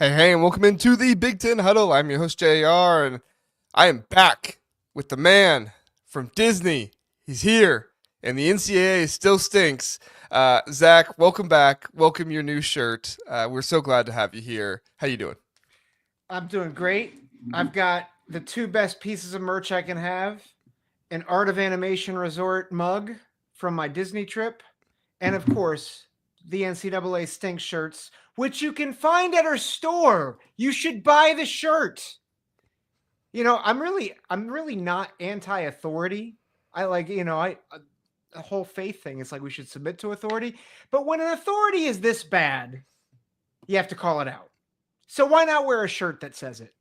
Hey, and welcome into the Big Ten Huddle. I'm your host, JR, and I am back with the man from Disney. He's here, and the NCAA still stinks. Zack, welcome back. Welcome your new shirt. We're so glad to have you here. How you doing? I'm doing great. I've got the two best pieces of merch I can have: an Art of Animation Resort mug from my Disney trip, and of course, the NCAA Stink shirts, which you can find at our store. You should buy the shirt. I'm really not anti-authority. I like, the whole faith thing. It's like we should submit to authority. But when an authority is this bad, you have to call it out. So why not wear a shirt that says it?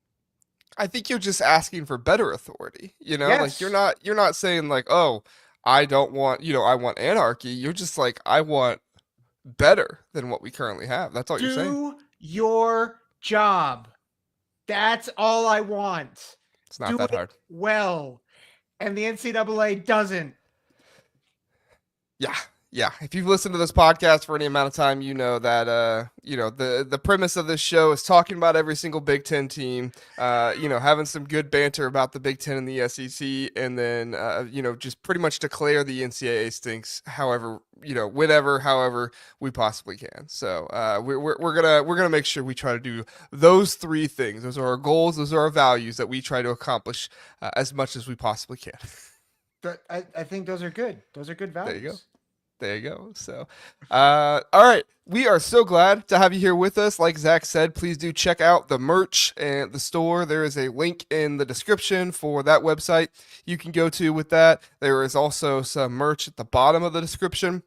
I think you're just asking for better authority. Like you're Yes. not saying like, oh, I don't want, I want anarchy. You're just like, I want better than what we currently have. That's all you're saying. Do your job. That's all I want. It's not Do that it hard. well. And the NCAA doesn't. Yeah, yeah. If you've listened to this podcast for any amount of time, you know that the premise of this show is talking about every single Big Ten team, having some good banter about the Big Ten and the SEC, and then just pretty much declare the NCAA stinks. However, whenever, however we possibly can. So we're gonna make sure we try to do those three things. Those are our goals. Those are our values that we try to accomplish as much as we possibly can. But I think those are good. Those are good There you go. values. There you go. So, all right. We are so glad to have you here with us. Like Zach said, please do check out the merch and the store. There is a link in the description for that website you can go to with that. There is also some merch at the bottom of the description.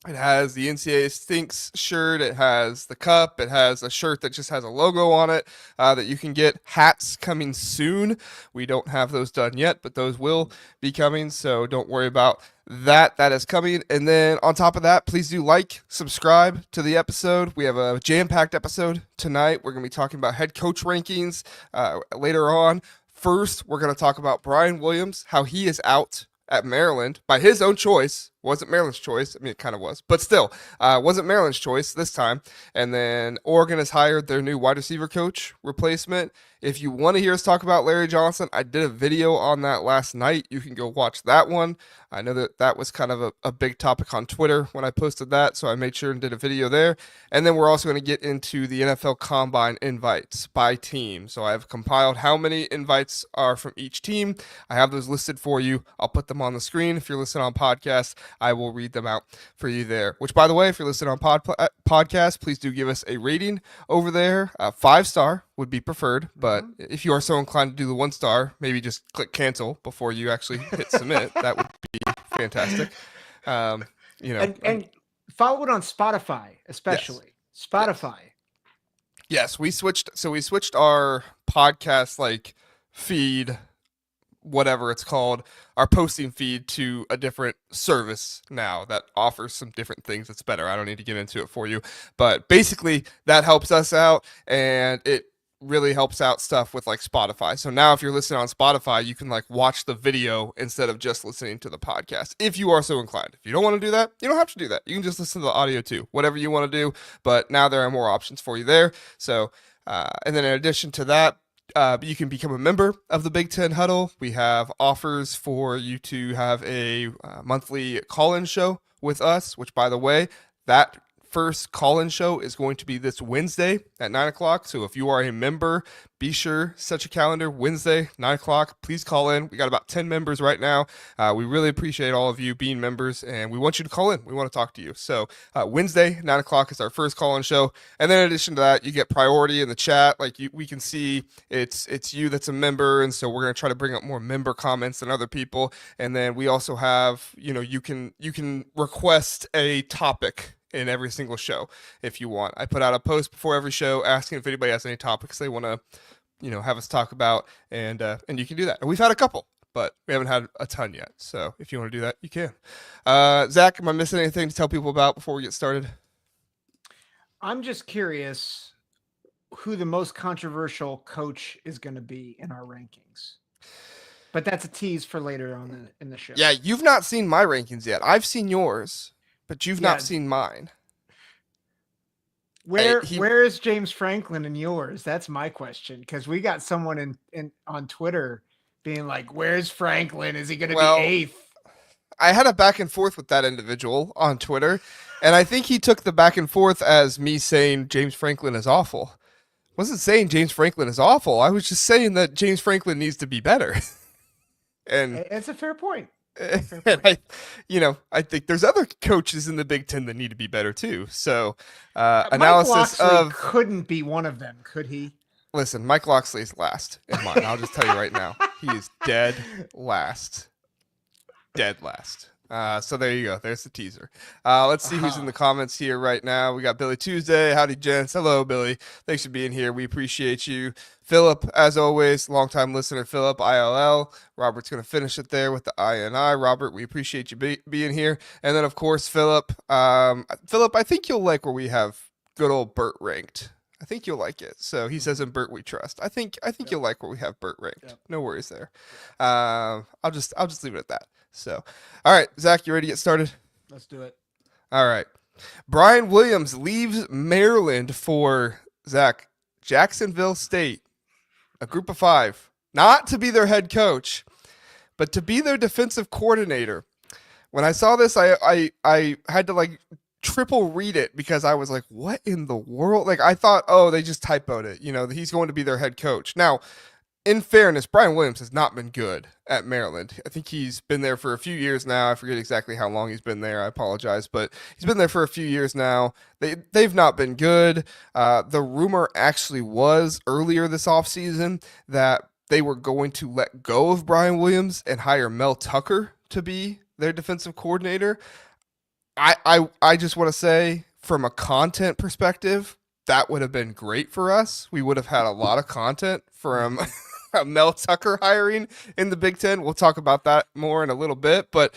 It has the NCAA Stinks shirt. It has the cup. It has a shirt that just has a logo on it that you can get. Hats coming soon. We don't have those done yet, but those will be coming. So don't worry about that. That is coming. And then on top of that, please do like, subscribe to the episode. We have a jam-packed episode tonight. We're going to be talking about head coach rankings later on. First, we're going to talk about Brian Williams, how he is out at Maryland by his own choice. Wasn't Maryland's choice. I mean, it kind of was, but still, wasn't Maryland's choice this time. And then Oregon has hired their new wide receiver coach replacement. If you want to hear us talk about Larry Johnson, I did a video on that last night. You can go watch that one. I know that was kind of a big topic on Twitter when I posted that, so I made sure and did a video there. And then we're also going to get into the NFL Combine invites by team. So I've compiled how many invites are from each team. I have those listed for you. I'll put them on the screen. If you're listening on podcast, I will read them out for you there. Which, by the way, if you're listening on podcast, please do give us a rating over there. 5-star would be preferred, but if you are so inclined to do the 1-star, maybe just click cancel before you actually hit submit. That would be fantastic. And follow it on Spotify, especially. Yes. Spotify. Yes, we switched. So we switched our podcast feed, whatever it's called, our posting feed to a different service now that offers some different things that's better. I don't need to get into it for you, but basically that helps us out, and it really helps out stuff with Spotify. So now if you're listening on Spotify, you can watch the video instead of just listening to the podcast if you are so inclined. If you don't want to do that, you don't have to do that. You can just listen to the audio too, whatever you want to do. But now there are more options for you there. So, and then in addition to that, you can become a member of the Big Ten Huddle. We have offers for you to have a monthly call-in show with us, which, by the way, that first call-in show is going to be this Wednesday at 9 o'clock. So if you are a member, be sure, set your calendar, Wednesday, 9 o'clock. Please call in. We got about 10 members right now. We really appreciate all of you being members, and we want you to call in. We want to talk to you. So Wednesday, 9 o'clock is our first call-in show. And then in addition to that, you get priority in the chat. We can see it's you that's a member, and so we're going to try to bring up more member comments than other people. And then we also have, you can request a topic in every single show if you want. I put out a post before every show asking if anybody has any topics they want to have us talk about, and you can do that. And we've had a couple, but we haven't had a ton yet. So if you want to do that, you can. Zach, am I missing anything to tell people about before we get started? I'm just curious who the most controversial coach is going to be in our rankings. But that's a tease for later on in the show. Yeah, you've not seen my rankings yet. I've seen yours, but you've not seen mine. Where is James Franklin in yours? That's my question, because we got someone in on Twitter being like, "Where's Franklin? Is he going to be Well, eighth?" I had a back and forth with that individual on Twitter, and I think he took the back and forth as me saying James Franklin is awful. I wasn't saying James Franklin is awful. I was just saying that James Franklin needs to be better. and It's a fair point. and I think there's other coaches in the Big Ten that need to be better too. So, analysis Mike Locksley of couldn't be one of them, could he? listen, Mike Locksley's last in mine. I'll just tell you right now, he is dead last. Dead last. So there you go. There's the teaser. Let's see who's in the comments here right now. We got Billy Tuesday. Howdy, gents. Hello, Billy. Thanks for being here. We appreciate you. Philip, as always, longtime listener, Philip, ILL. Robert's going to finish it there with the INI. Robert, we appreciate you being here. And then, of course, Philip. Philip, I think you'll like where we have good old Bert ranked. I think you'll like it. So he says, "In Bert we trust." I think you'll like where we have Bert ranked. Yep. No worries there. I'll just leave it at that. So, all right, Zach, you ready to get started? Let's do it. All right. Brian Williams leaves Maryland for, Zach, Jacksonville State, a group of 5, not to be their head coach, but to be their defensive coordinator. When I saw this, I had to triple read it because I was like, what in the world? I thought, oh, they just typoed it. He's going to be their head coach. Now, in fairness, Brian Williams has not been good at Maryland. I think he's been there for a few years now. I forget exactly how long he's been there. I apologize, but he's been there for a few years now. They've not been good. The rumor actually was earlier this offseason that they were going to let go of Brian Williams and hire Mel Tucker to be their defensive coordinator. I just want to say, from a content perspective, that would have been great for us. We would have had a lot of content from Mel Tucker hiring in the Big Ten. We'll talk about that more in a little bit. But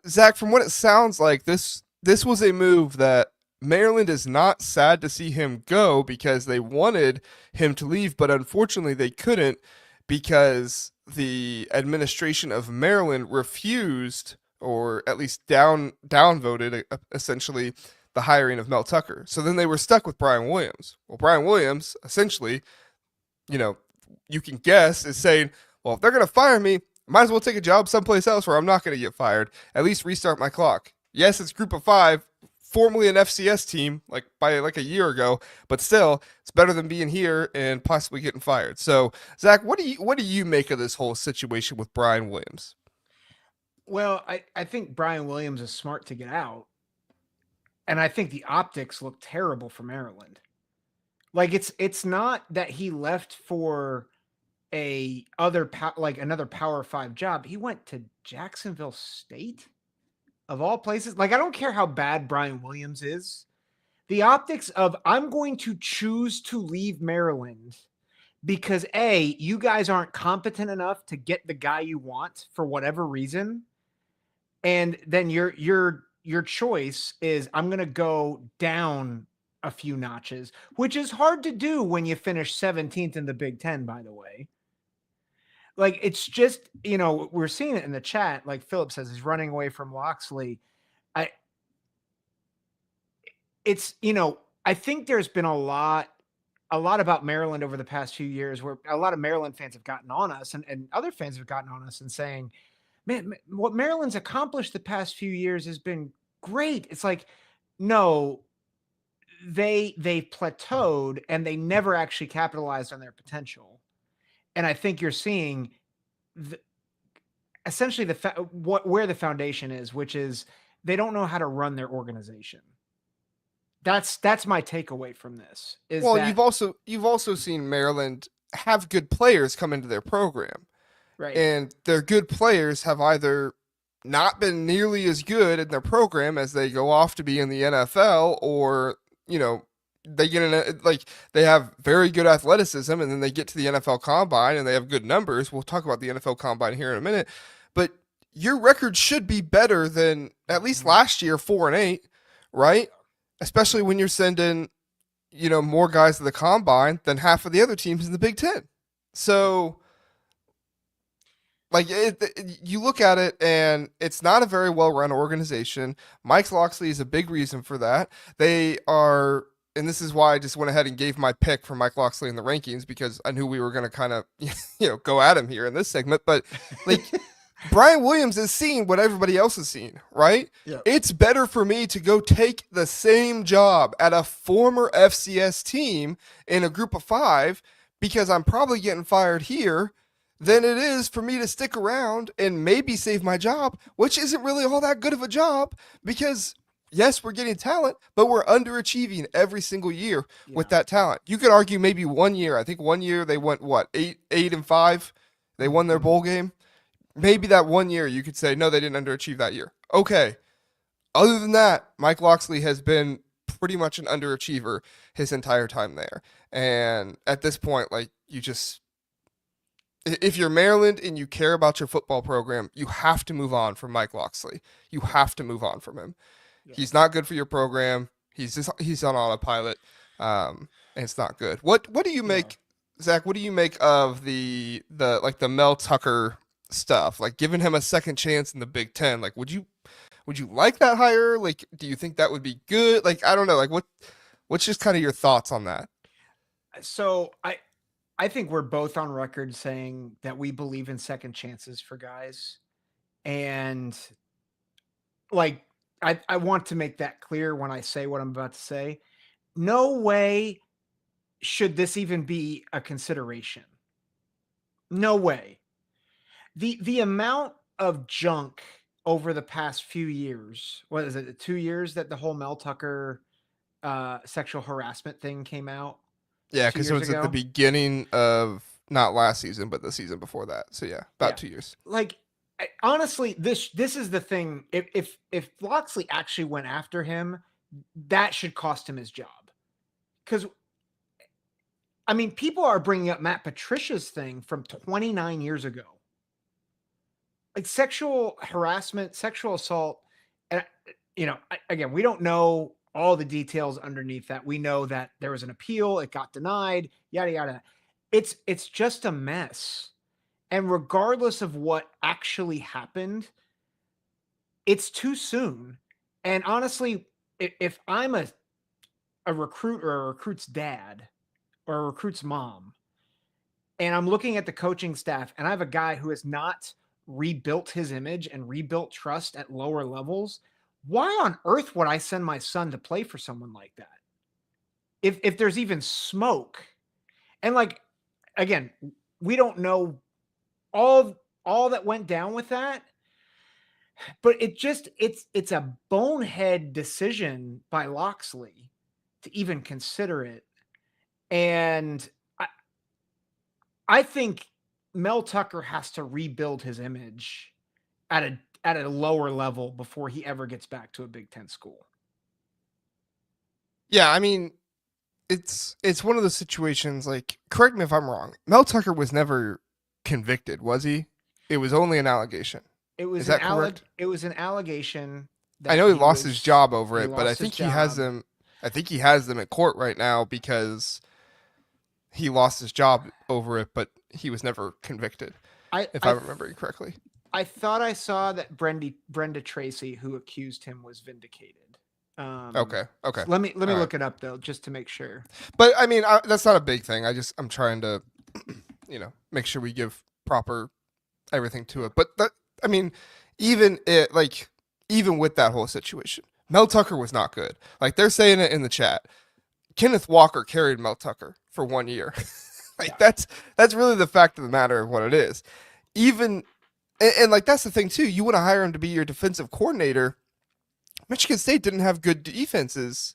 Zach, from what it sounds like, this was a move that Maryland is not sad to see him go because they wanted him to leave, but unfortunately they couldn't because the administration of Maryland refused, or at least downvoted essentially the hiring of Mel Tucker. So then they were stuck with Brian Williams. Well, Brian Williams essentially, you can guess, is saying, well, if they're going to fire me, I might as well take a job someplace else where I'm not going to get fired. At least restart my clock. Yes, it's group of 5, formerly an FCS team, by a year ago, but still, it's better than being here and possibly getting fired. So, Zach, what do you make of this whole situation with Brian Williams? Well, I think Brian Williams is smart to get out. And I think the optics look terrible for Maryland. It's not that he left for another Power 5 job. He went to Jacksonville State, of all places. I don't care how bad Brian Williams is. The optics of, I'm going to choose to leave Maryland because you guys aren't competent enough to get the guy you want for whatever reason. And then your choice is, I'm going to go down a few notches, which is hard to do when you finish 17th in the Big Ten, by the way. It's just, we're seeing it in the chat. Like Philip says, he's running away from Locksley. I think there's been a lot about Maryland over the past few years where a lot of Maryland fans have gotten on us and other fans have gotten on us and saying, man, what Maryland's accomplished the past few years has been great. It's no, they plateaued and they never actually capitalized on their potential. And I think you're seeing essentially where the foundation is, which is they don't know how to run their organization. That's my takeaway from this. You've also seen Maryland have good players come into their program. Right. And their good players have either not been nearly as good in their program as they go off to be in the NFL, or, they get in they have very good athleticism and then they get to the NFL Combine and they have good numbers. We'll talk about the NFL Combine here in a minute, but your record should be better than at least last year, 4-8, right? Especially when you're sending, more guys to the Combine than half of the other teams in the Big Ten. So, you look at it and it's not a very well-run organization. Mike Locksley is a big reason for that. They are and this is why I just went ahead and gave my pick for Mike Locksley in the rankings, because I knew we were going to kind of, go at him here in this segment. But like, Brian Williams has seen what everybody else has seen, right? Yeah. It's better for me to go take the same job at a former FCS team in a group of 5, because I'm probably getting fired here, than it is for me to stick around and maybe save my job, which isn't really all that good of a job, because yes, we're getting talent, but we're underachieving every single year with that talent. You could argue maybe 1 year. I think 1 year they went, 8-5. They won their bowl game. Maybe that 1 year you could say, no, they didn't underachieve that year. Okay. Other than that, Mike Locksley has been pretty much an underachiever his entire time there. And at this point, like, if you're Maryland and you care about your football program, you have to move on from Mike Locksley. You have to move on from him. Yeah. He's not good for your program. He's on autopilot, and it's not good. What do you make, Zach? What do you make of the Mel Tucker stuff? Like, giving him a second chance in the Big Ten. Like, would you like that hire? Like, do you think that would be good? Like, I don't know. Like, what's just kind of your thoughts on that? So I think we're both on record saying that we believe in second chances for guys. And like, I want to make that clear when I say what I'm about to say. No way should this even be a consideration. No way. The amount of junk over the past few years, what is it, 2 years that the whole Mel Tucker sexual harassment thing came out? Yeah, because it was at the beginning of not last season, but the season before that. So yeah, about 2 years. Like, honestly, this is the thing. If Locksley actually went after him, that should cost him his job. Because, I mean, people are bringing up Matt Patricia's thing from 29 years ago. Like, sexual harassment, sexual assault, and again, we don't know all the details underneath that. We know that there was an appeal, it got denied, yada yada. It's just a mess. And regardless of what actually happened, it's too soon. And honestly, if I'm a recruit or a recruit's dad or a recruit's mom, and I'm looking at the coaching staff and I have a guy who has not rebuilt his image and rebuilt trust at lower levels, why on earth would I send my son to play for someone like that? If there's even smoke. And like, again, we don't know all that went down with that, but it's a bonehead decision by Locksley to even consider it. And I think Mel Tucker has to rebuild his image at a lower level before he ever gets back to a Big Ten school. Yeah, I mean, it's one of those situations, like, correct me if I'm wrong, Mel Tucker was never convicted, was he? It was only an allegation. Is that correct? It was an allegation. That I know he lost his job over it, but I think he has them in court right now because he lost his job over it, but he was never convicted, if I'm remembering correctly. I thought I saw that Brenda Tracy, who accused him, was vindicated. Okay. So let me look it up though, just to make sure. But I mean, that's not a big thing. I'm trying to, make sure we give proper everything to it. But I mean, even with that whole situation, Mel Tucker was not good. Like, they're saying it in the chat. Kenneth Walker carried Mel Tucker for 1 year. That's really the fact of the matter of what it is. And like, that's the thing too. You want to hire him to be your defensive coordinator. Michigan State didn't have good defenses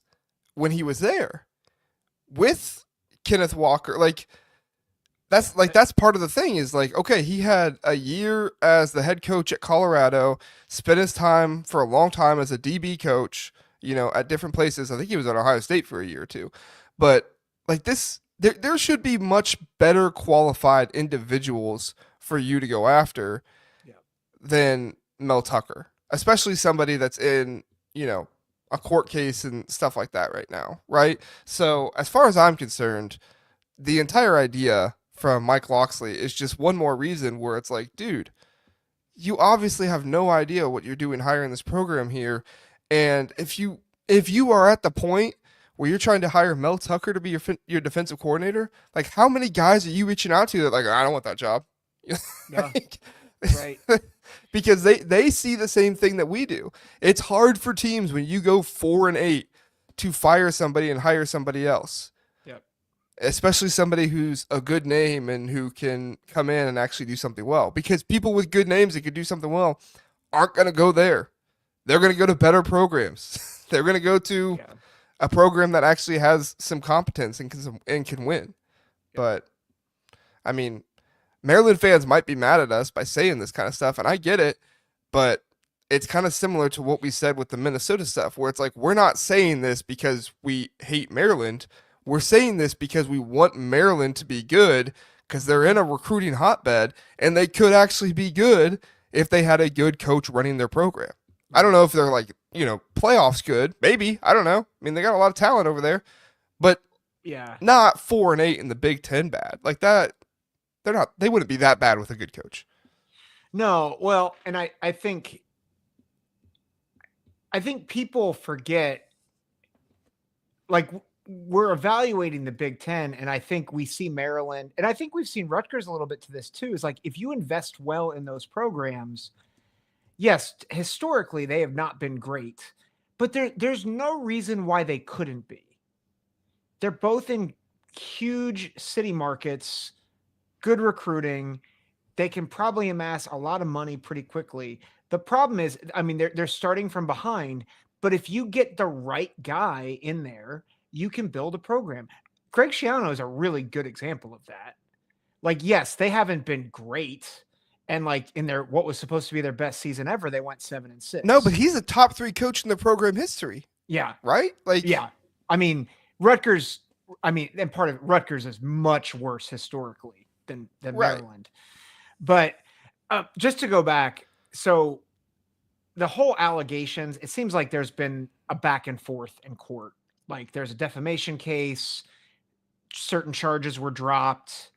when he was there with Kenneth Walker. That's part of the thing is, like, okay, he had a year as the head coach at Colorado, spent his time for a long time as a DB coach, at different places. I think he was at Ohio State for a year or two. But like this, there should be much better qualified individuals for you to go after than Mel Tucker, especially somebody that's in, a court case and stuff like that right now, right? So as far as I'm concerned, the entire idea from Mike Locksley is just one more reason where it's like, dude, you obviously have no idea what you're doing hiring this program here. And if you are at the point where you're trying to hire Mel Tucker to be your defensive coordinator. Like, how many guys are you reaching out to that like, I don't want that job? Yeah, Like, right. because they see the same thing that we do. It's hard for teams when you go 4-8 to fire somebody and hire somebody else, Yep. especially somebody who's a good name and who can come in and actually do something well. Because people with good names that could do something well aren't going to go there. They're going to go to better programs. They're going to go to Yeah. a program that actually has some competence and can win. Yep. But I mean, Maryland fans might be mad at us by saying this kind of stuff, and I get it, but it's kind of similar to what we said with the Minnesota stuff, where it's like, we're not saying this because we hate Maryland. We're saying this because we want Maryland to be good because they're in a recruiting hotbed, and they could actually be good if they had a good coach running their program. I don't know if they're like, playoffs good. Maybe. I don't know. I mean, they got a lot of talent over there, but Yeah. not 4-8 in the Big Ten bad. Like that, they wouldn't be that bad with a good coach. No, well, and I think people forget, like, we're evaluating the Big Ten, and I think we see Maryland, and I think we've seen Rutgers a little bit to this too, is like, if you invest well in those programs, yes, historically they have not been great, but there's no reason why they couldn't be. They're both in huge city markets, good recruiting. They can probably amass a lot of money pretty quickly. The problem is, I mean, they're starting from behind, but if you get the right guy in there, you can build a program. Greg Schiano is a really good example of that. Like, yes, they haven't been great. And like in their, what was supposed to be their best season ever, they went 7-6. No, but he's a top 3 coach in the program history. Yeah. Right? Like, yeah. I mean, Rutgers, and part of Rutgers is much worse historically than Right. Maryland. But just to go back, so the whole allegations, it seems like there's been a back and forth in court. Like, there's a defamation case, certain charges were dropped.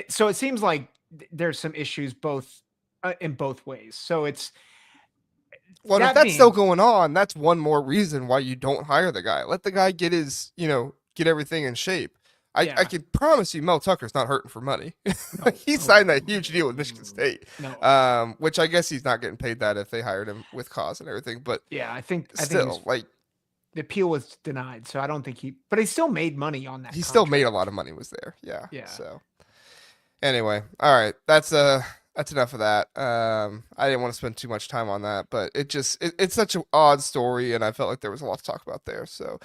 So it seems like there's some issues in both ways. So it's, well, if that's still going on, that's one more reason why you don't hire the guy. Let the guy get his, get everything in shape. I can promise you Mel Tucker's not hurting for money. No, he signed that huge deal with Michigan State. No. Which I guess he's not getting paid that if they hired him with cause and everything. But yeah, I think like, the appeal was denied, so I don't think but he still made money on that. He still made a lot of money was there. Yeah. Yeah. So anyway, all right. That's enough of that. I didn't want to spend too much time on that, but it's such an odd story, and I felt like there was a lot to talk about there. So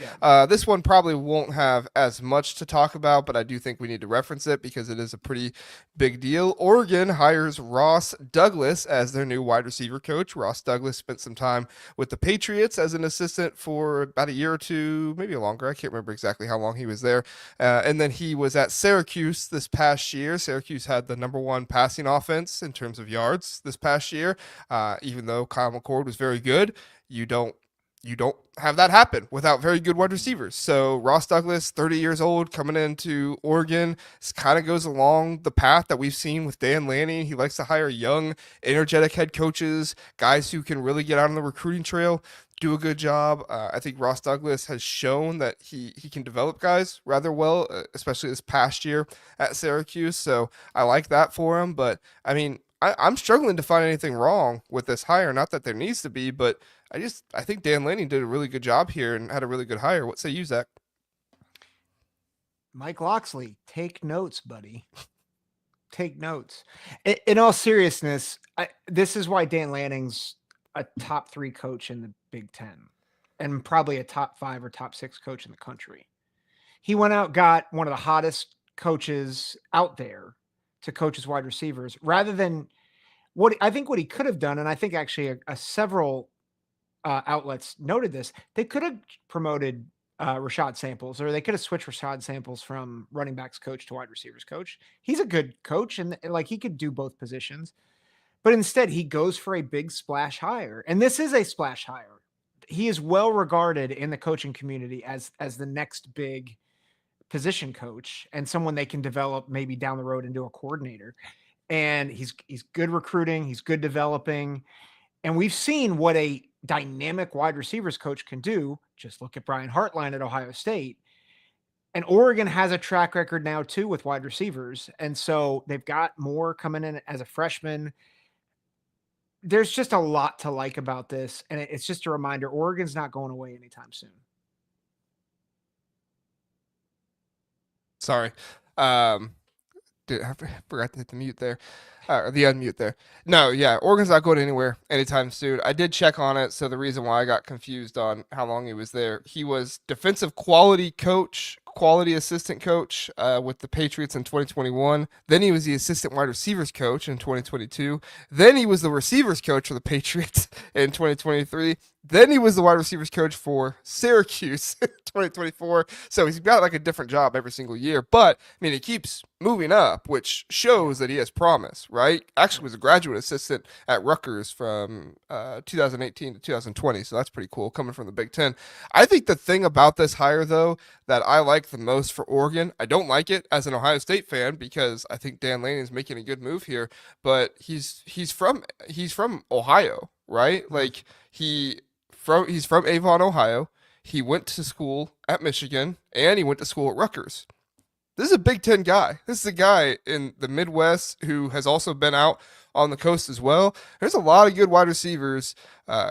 this one probably won't have as much to talk about, but I do think we need to reference it because it is a pretty big deal. Oregon hires Ross Douglas as their new wide receiver coach. Ross Douglas spent some time with the Patriots as an assistant for about a year or two, maybe longer. I can't remember exactly how long he was there. And then he was at Syracuse this past year. Syracuse had the #1 passing offense in terms of yards this past year. Even though Kyle McCord was very good, you don't have that happen without very good wide receivers. So Ross Douglas, 30 years old, coming into Oregon, kind of goes along the path that we've seen with Dan Lanning. He likes to hire young, energetic head coaches, guys who can really get out on the recruiting trail, do a good job. I think Ross Douglas has shown that he can develop guys rather well, especially this past year at Syracuse. So I like that for him. But I mean, I'm struggling to find anything wrong with this hire. Not that there needs to be, but I think Dan Lanning did a really good job here and had a really good hire. What say you, Zack? Mike Locksley, take notes, buddy. Take notes. In all seriousness, this is why Dan Lanning's a top 3 coach in the Big Ten and probably a top 5 or top 6 coach in the country. He went out, got one of the hottest coaches out there to coach his wide receivers rather than what he could have done. And I think actually several outlets noted this. They could have promoted Rashad Samples, or they could have switched Rashad Samples from running backs coach to wide receivers coach. He's a good coach and like he could do both positions, but instead he goes for a big splash hire. And this is a splash hire. He is well regarded in the coaching community as the next big position coach and someone they can develop maybe down the road into a coordinator. And he's good recruiting. He's good developing. And we've seen what a dynamic wide receivers coach can do. Just look at Brian Hartline at Ohio State. And Oregon has a track record now too with wide receivers. And so they've got more coming in as a freshman. There's just a lot to like about this. And it's just a reminder, Oregon's not going away anytime soon. Sorry. I forgot to hit the mute there. Or the unmute there. No, yeah, Oregon's not going anywhere anytime soon. I did check on it, so the reason why I got confused on how long he was there, he was defensive quality assistant coach with the Patriots in 2021. Then he was the assistant wide receivers coach in 2022. Then he was the receivers coach for the Patriots in 2023. Then he was the wide receivers coach for Syracuse in 2024. So he's got like a different job every single year. But, I mean, he keeps moving up, which shows that he has promise, right? Actually was a graduate assistant at Rutgers from 2018 to 2020. So that's pretty cool coming from the Big Ten. I think the thing about this hire, though, that I like the most for Oregon, I don't like it as an Ohio State fan because I think Dan Lanning is making a good move here, but he's from Ohio, right? Like he's from Avon, Ohio. He went to school at Michigan and he went to school at Rutgers. This is a Big Ten guy. This is a guy in the Midwest who has also been out on the coast as well. There's a lot of good wide receivers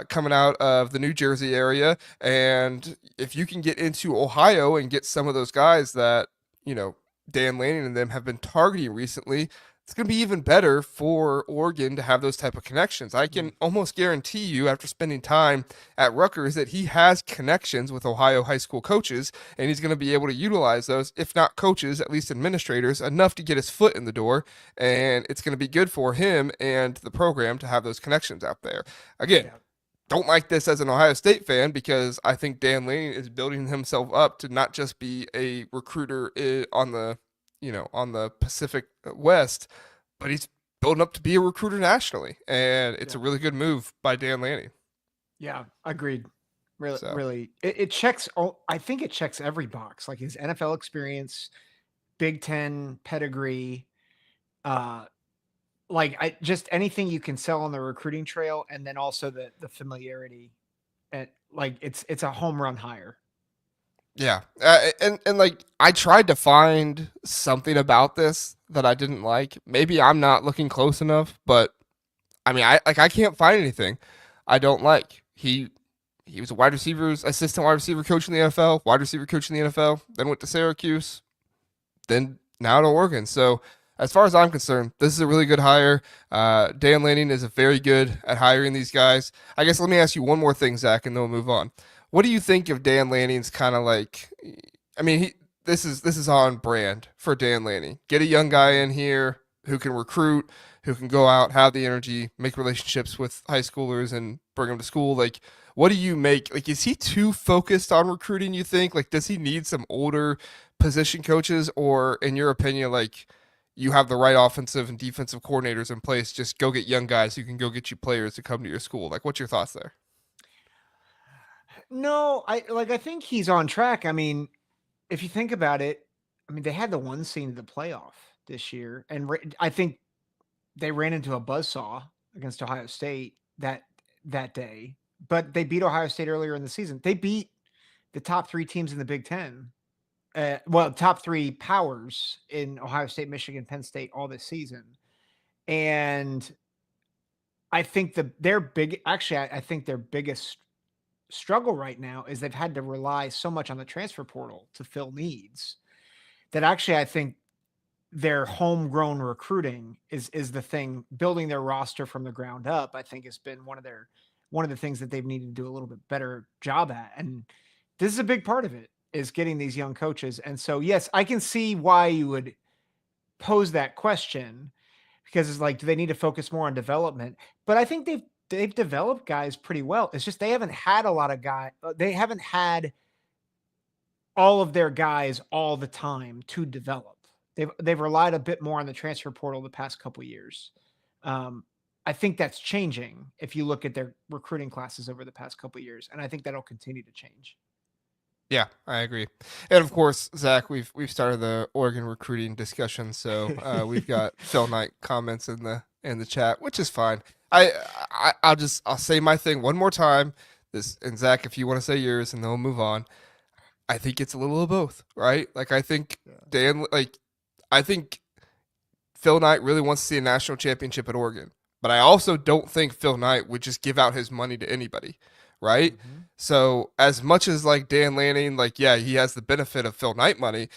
coming out of the New Jersey area. And if you can get into Ohio and get some of those guys that, Dan Lanning and them have been targeting recently, it's going to be even better for Oregon to have those type of connections. I can almost guarantee you after spending time at Rutgers that he has connections with Ohio high school coaches, and he's going to be able to utilize those, if not coaches, at least administrators, enough to get his foot in the door, and it's going to be good for him and the program to have those connections out there. Again, don't like this as an Ohio State fan because I think Dan Lanning is building himself up to not just be a recruiter on the Pacific West, but he's building up to be a recruiter nationally. And it's a really good move by Dan Lanning. Yeah, agreed. Really. It checks, I think it checks every box, like his NFL experience, Big Ten pedigree, just anything you can sell on the recruiting trail, and then also the familiarity. And it's a home run hire. Yeah. And like I tried to find something about this that I didn't like. Maybe I'm not looking close enough, but I mean, I can't find anything I don't like. He was a assistant wide receiver coach in the NFL, wide receiver coach in the NFL, then went to Syracuse, then now to Oregon. So as far as I'm concerned, this is a really good hire. Dan Lanning is very good at hiring these guys. I guess let me ask you one more thing, Zach, and then we'll move on. What do you think of Dan Lanning's kind of like? I mean, this is on brand for Dan Lanning. Get a young guy in here who can recruit, who can go out, have the energy, make relationships with high schoolers, and bring them to school. Like, what do you make? Like, is he too focused on recruiting? You think? Like, does he need some older position coaches, or in your opinion, like, you have the right offensive and defensive coordinators in place? Just go get young guys who can go get you players to come to your school. Like, what's your thoughts there? No, I think he's on track. I mean, if you think about it, I mean, they had the one seed of the playoff this year, and I think they ran into a buzzsaw against Ohio State that day. But they beat Ohio State earlier in the season. They beat the top three teams in the Big Ten. Top three powers in Ohio State, Michigan, Penn State all this season. And I think I think their biggest struggle right now is they've had to rely so much on the transfer portal to fill needs that actually I think their homegrown recruiting is the thing. Building their roster from the ground up, I think, has been one of the things that they've needed to do a little bit better job at. And this is a big part of it, is getting these young coaches. And so, yes, I can see why you would pose that question, because it's like, do they need to focus more on development? But I think they've developed guys pretty well. It's just they haven't had a lot of guys. They haven't had all of their guys all the time to develop. They've relied a bit more on the transfer portal the past couple of years. I think that's changing if you look at their recruiting classes over the past couple of years, and I think that'll continue to change. Yeah, I agree. And of course, Zach, we've started the Oregon recruiting discussion, so we've got Phil Knight comments in the chat, which is fine. I'll say my thing one more time. This and Zach, if you want to say yours, and then we'll move on. I think it's a little of both, right? Like I think I think Phil Knight really wants to see a national championship at Oregon, but I also don't think Phil Knight would just give out his money to anybody, right? Mm-hmm. So as much as like Dan Lanning, like yeah, he has the benefit of Phil Knight money.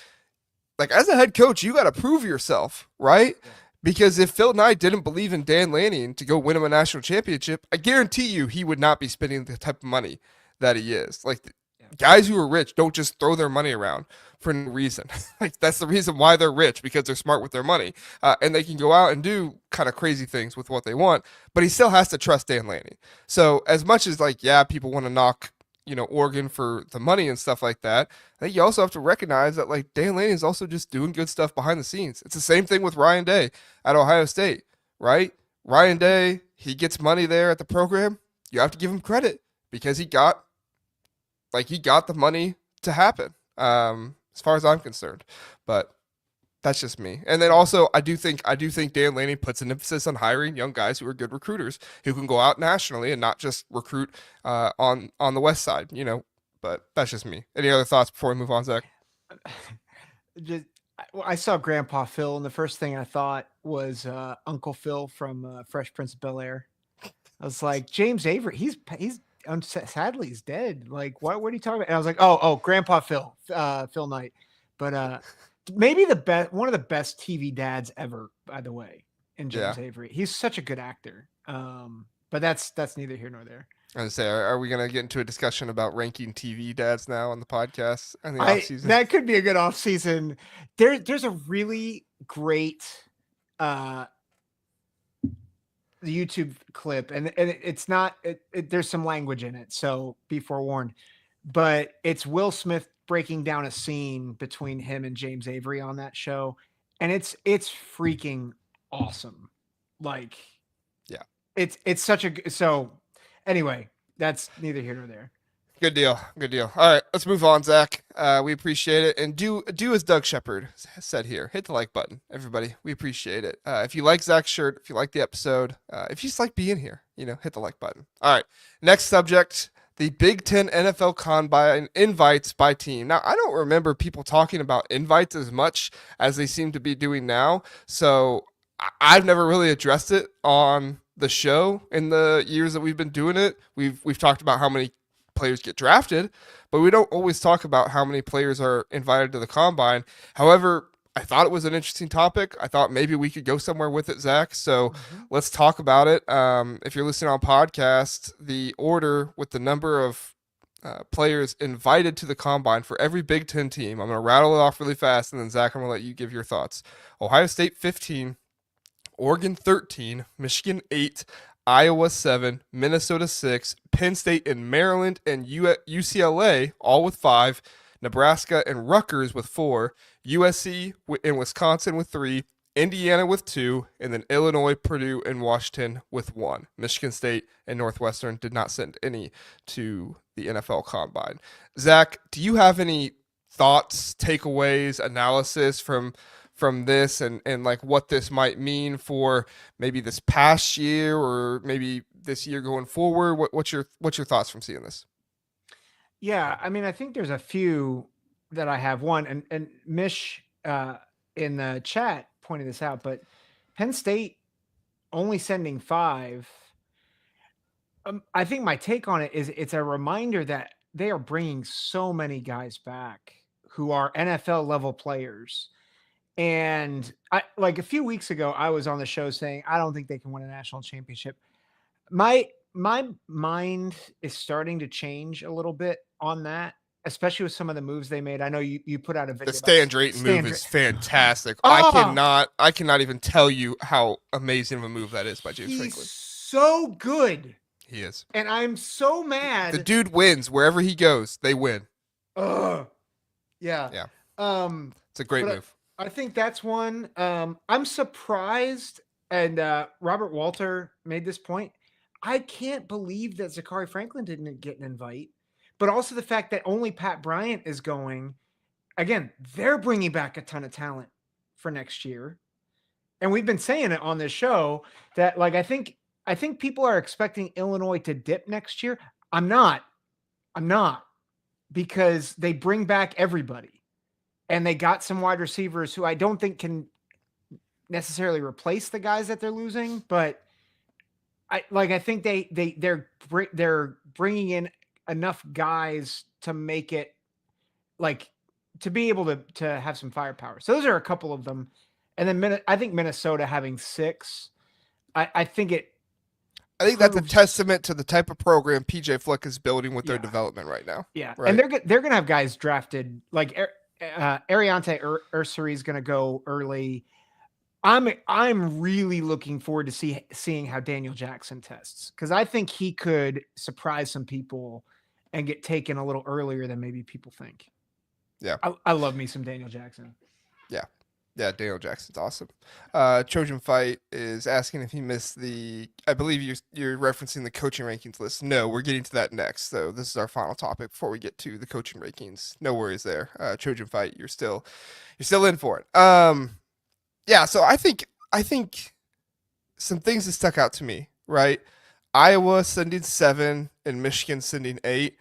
Like as a head coach, you got to prove yourself, right? Yeah. Because if Phil Knight didn't believe in Dan Lanning to go win him a national championship, I guarantee you he would not be spending the type of money that he is. Like Yeah. guys who are rich don't just throw their money around for no reason. Like that's the reason why they're rich, because they're smart with their money, and they can go out and do kind of crazy things with what they want. But he still has to trust Dan Lanning. So as much as like yeah, people want to knock Oregon for the money and stuff like that, I think you also have to recognize that like Dan Lanning is also just doing good stuff behind the scenes. It's the same thing with Ryan Day at Ohio State, right? Ryan Day, he gets money there at the program. You have to give him credit because he got the money to happen. As far as I'm concerned, but that's just me. And then also, I do think Dan Lanning puts an emphasis on hiring young guys who are good recruiters who can go out nationally and not just recruit on the West Side. But that's just me. Any other thoughts before we move on, Zach? Just, I saw Grandpa Phil, and the first thing I thought was Uncle Phil from Fresh Prince of Bel Air. I was like, James Avery, sadly he's dead. Like, what are you talking about? And I was like, oh, Grandpa Phil, Phil Knight. But maybe one of the best TV dads ever, by the way, in James Avery. He's such a good actor. But that's neither here nor there. I was gonna say, are we gonna get into a discussion about ranking TV dads now on the podcast in the off season? That could be a good off season. There's a really great YouTube clip, and it's not. There's some language in it, so be forewarned. But it's Will Smith breaking down a scene between him and James Avery on that show, and it's freaking awesome. Like, yeah, it's such a so. Anyway, that's neither here nor there. Good deal. Good deal. All right, let's move on, Zach. We appreciate it, and do as Doug Shepard said here. Hit the like button, everybody. We appreciate it. If you like Zach's shirt, if you like the episode, if you just like being here, hit the like button. All right. Next subject: the Big Ten NFL Combine invites by team. Now, I don't remember people talking about invites as much as they seem to be doing now, so I've never really addressed it on the show in the years that we've been doing it. We've talked about how many players get drafted, but we don't always talk about how many players are invited to the combine. However, I thought it was an interesting topic. I thought maybe we could go somewhere with it, Zach. So let's talk about it. If you're listening on podcast, the order with the number of players invited to the combine for every Big Ten team, I'm going to rattle it off really fast, and then Zach, I'm going to let you give your thoughts. Ohio State 15, Oregon 13, Michigan 8, Iowa 7, Minnesota 6, Penn State and Maryland and UCLA all with 5, Nebraska and Rutgers with 4, USC and Wisconsin with 3, Indiana with 2, and then Illinois, Purdue, and Washington with 1. Michigan State and Northwestern did not send any to the NFL Combine. Zach, do you have any thoughts, takeaways, analysis from this and like what this might mean for maybe this past year or maybe this year going forward? What's your thoughts from seeing this? Yeah, I mean, I think there's a few that I have. One, and Mish in the chat pointed this out, but Penn State only sending 5. I think my take on it is it's a reminder that they are bringing so many guys back who are NFL level players. And I like a few weeks ago, I was on the show saying I don't think they can win a national championship. My mind is starting to change a little bit on that, especially with some of the moves they made. I know you put out a video. The Stan Drayton move is fantastic. Oh, I cannot even tell you how amazing of a move that is by James Franklin. So good. He is. And I'm so mad. The dude wins wherever he goes. They win. Yeah. Yeah. It's a great move. I think that's one. I'm surprised, and Robert Walter made this point. I can't believe that Zachary Franklin didn't get an invite, but also the fact that only Pat Bryant is going. Again, they're bringing back a ton of talent for next year, and we've been saying it on this show that, like, I think I think people are expecting Illinois to dip next year. I'm not. Because they bring back everybody and they got some wide receivers who I don't think can necessarily replace the guys that they're losing, but I think they're bringing in enough guys to make it like to be able to have some firepower. So those are a couple of them. And then I think Minnesota having 6, I think that's a testament to the type of program PJ Fleck is building with their development right now. Yeah. Right? And they're going to have guys drafted like Ariante Ursary is going to go early. I'm really looking forward to seeing how Daniel Jackson tests, because I think he could surprise some people and get taken a little earlier than maybe people think. Yeah. I love me some Daniel Jackson. Yeah. Yeah, Daniel Jackson's awesome. Trojan Fight is asking if he missed I believe you're referencing the coaching rankings list. No, we're getting to that next. So this is our final topic before we get to the coaching rankings. No worries there. Trojan Fight, you're still in for it. Yeah, so I think some things that stuck out to me, right? Iowa sending 7 and Michigan sending 8.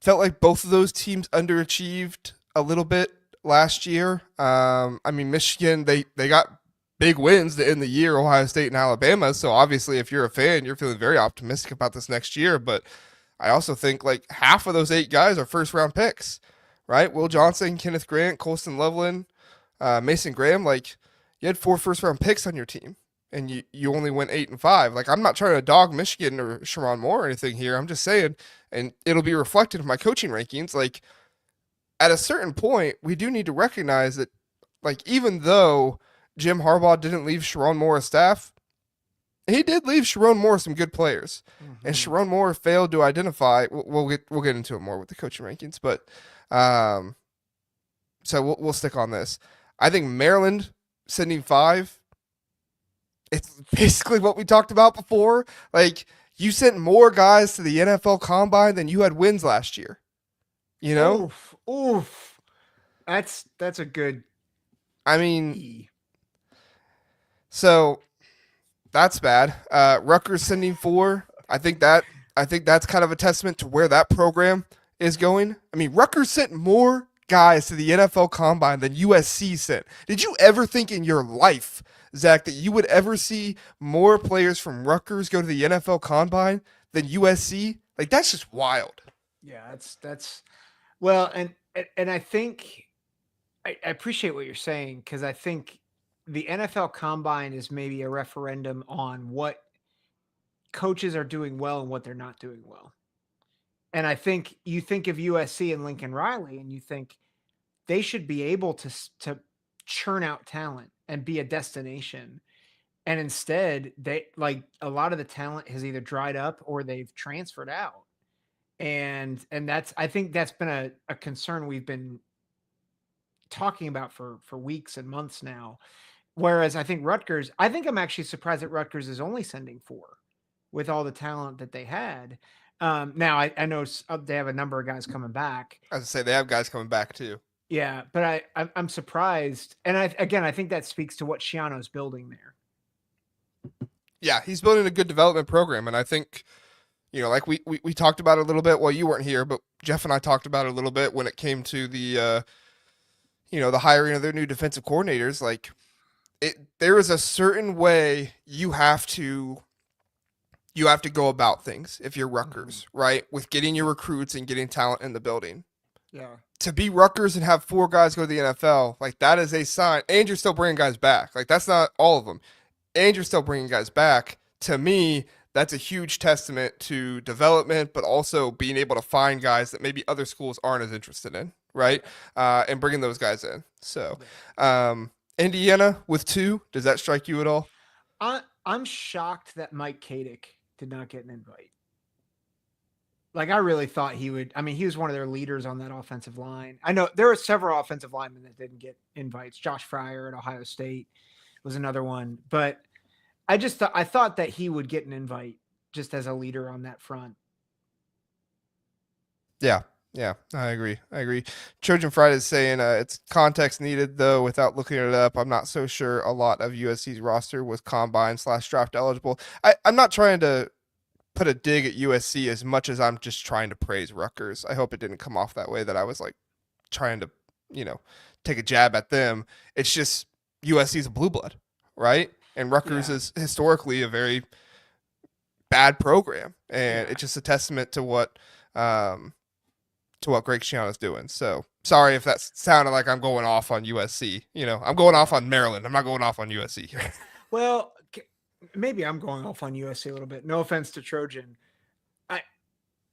Felt like both of those teams underachieved a little bit last year. I mean, Michigan, they got big wins to end the year, Ohio State and Alabama. So obviously, if you're a fan, you're feeling very optimistic about this next year. But I also think like half of those 8 guys are first round picks, right? Will Johnson, Kenneth Grant, Colston Loveland, Mason Graham. Like, you had 4 first round picks on your team, and you only went 8 and 5. Like, I'm not trying to dog Michigan or Sharon Moore or anything here. I'm just saying, and it'll be reflected in my coaching rankings. Like, at a certain point, we do need to recognize that, like, even though Jim Harbaugh didn't leave Sharon Moore's staff, he did leave Sharon Moore some good players, and Sharon Moore failed to identify. We'll get into it more with the coaching rankings, but so we'll stick on this. I think Maryland sending 5. It's basically what we talked about before. Like, you sent more guys to the NFL Combine than you had wins last year. You know? Oof. That's a good. I mean, so that's bad. Rutgers sending 4. I think that's kind of a testament to where that program is going. I mean, Rutgers sent more guys to the NFL Combine than USC sent. Did you ever think in your life, Zach, that you would ever see more players from Rutgers go to the NFL Combine than USC? Like, that's just wild. Yeah, that's well, and I think I appreciate what you're saying, because I think the NFL Combine is maybe a referendum on what coaches are doing well and what they're not doing well. And I think you think of USC and Lincoln Riley, and you think they should be able to churn out talent and be a destination. And instead, they like a lot of the talent has either dried up or they've transferred out. And I think that's been a concern we've been talking about for weeks and months now. Whereas I think I'm actually surprised that Rutgers is only sending 4 with all the talent that they had. Now I know they have a number of guys coming back. I was say they have guys coming back too. Yeah, but I'm surprised, and I think that speaks to what Schiano's building there. Yeah, he's building a good development program, and I think, you know, like we talked about it a little bit. Well, you weren't here, but Jeff and I talked about it a little bit when it came to the, the hiring of their new defensive coordinators. Like, there is a certain way you have to go about things if you're Rutgers, right? With getting your recruits and getting talent in the building. Yeah. To be Rutgers and have 4 guys go to the NFL, like, that is a sign. And you're still bringing guys back. Like, that's not all of them. And you're still bringing guys back. To me, that's a huge testament to development, but also being able to find guys that maybe other schools aren't as interested in, right? And bringing those guys in. So, Indiana with 2, does that strike you at all? I'm shocked that Mike Kadick did not get an invite. Like, I really thought he would. I mean, he was one of their leaders on that offensive line. I know there are several offensive linemen that didn't get invites. Josh Fryer at Ohio State was another one. But I thought that he would get an invite just as a leader on that front. Yeah. Yeah, I agree. Trojan Friday is saying it's context needed, though, without looking it up. I'm not so sure a lot of USC's roster was combine/draft eligible. I'm not trying to put a dig at USC as much as I'm just trying to praise Rutgers. I hope it didn't come off that way, that I was like trying to, you know, take a jab at them. It's just USC's a blue blood, right? And Rutgers Yeah. is historically a very bad program, and Yeah. it's just a testament to what Greg Schiano's doing. So sorry if that sounded like I'm going off on USC. I'm going off on Maryland. I'm not going off on USC here. Well, maybe I'm going off on USC a little bit. No offense to Trojan. I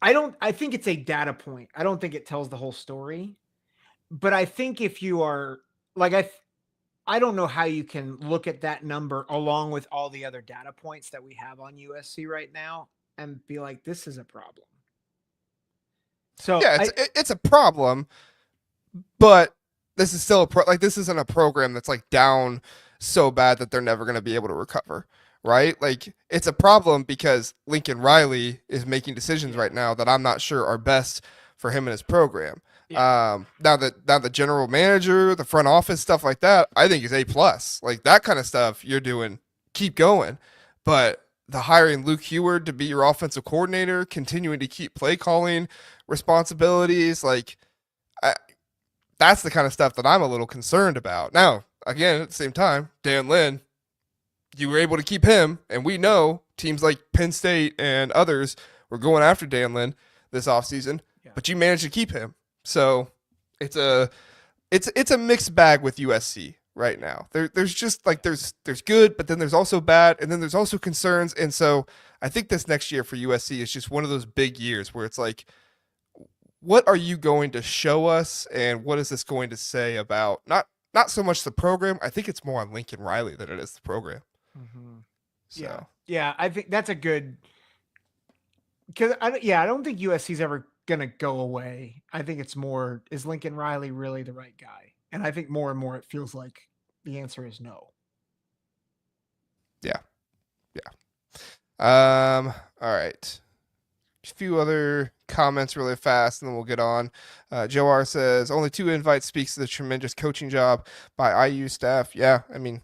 I think it's a data point. I don't think it tells the whole story. But I think if you are like I don't know how you can look at that number along with all the other data points that we have on USC right now and be like, this is a problem. So Yeah, it's a problem, but this is still this isn't a program that's like down so bad that they're never going to be able to recover, right? Like it's a problem because Lincoln Riley is making decisions right now that I'm not sure are best for him and his program. Yeah. Now the general manager, the front office stuff like that, I think is A+. Like that kind of stuff you're doing, keep going. But the hiring Luke Heward to be your offensive coordinator, continuing to keep play calling responsibilities, like that's the kind of stuff that I'm a little concerned about. Now, again, at the same time, Dan Lynn, you were able to keep him, and we know teams like Penn State and others were going after Dan Lynn this offseason, but you managed to keep him. So it's a mixed bag with USC right now. There's just like there's good, but then there's also bad, and then there's also concerns. And so I think this next year for USC is just one of those big years where it's like, what are you going to show us, and what is this going to say about not so much the program? I think it's more on Lincoln Riley than it is the program. Mm-hmm. So yeah, I think that's a good because I don't think USC's ever gonna go away. I think it's more, is Lincoln Riley really the right guy? And I think more and more it feels like the answer is no. yeah. All right. A few other comments really fast, and then we'll get on. Joe R says only 2 invites speaks to the tremendous coaching job by IU staff. Yeah, I mean,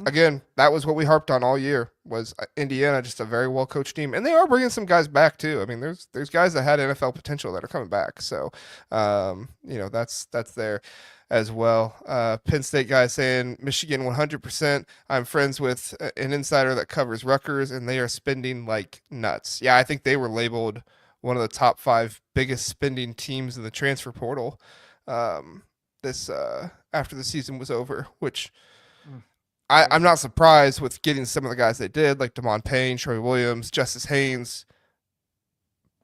again, that was what we harped on all year. Was Indiana just a very well coached team, and they are bringing some guys back too. I mean, there's guys that had NFL potential that are coming back. So, that's there as well. Penn State guy saying Michigan 100%. I'm friends with an insider that covers Rutgers, and they are spending like nuts. Yeah, I think they were labeled one of the top 5 biggest spending teams in the transfer portal this after the season was over, which I'm not surprised with getting some of the guys they did, like Damon Payne, Troy Williams, Justice Haynes.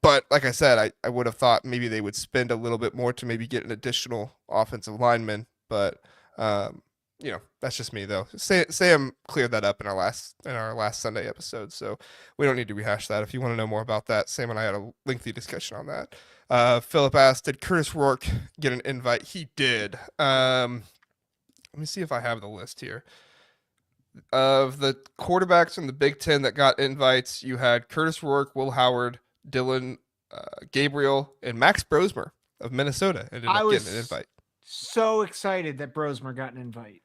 But like I said, I would have thought maybe they would spend a little bit more to maybe get an additional offensive lineman. But that's just me though. Sam cleared that up in our last Sunday episode, so we don't need to rehash that. If you want to know more about that, Sam and I had a lengthy discussion on that. Philip asked, did Curtis Rourke get an invite? He did. Let me see if I have the list here. Of the quarterbacks in the Big Ten that got invites, you had Curtis Rourke, Will Howard, Dylan Gabriel, and Max Brosmer of Minnesota ended up getting an invite. So excited that Brosmer got an invite.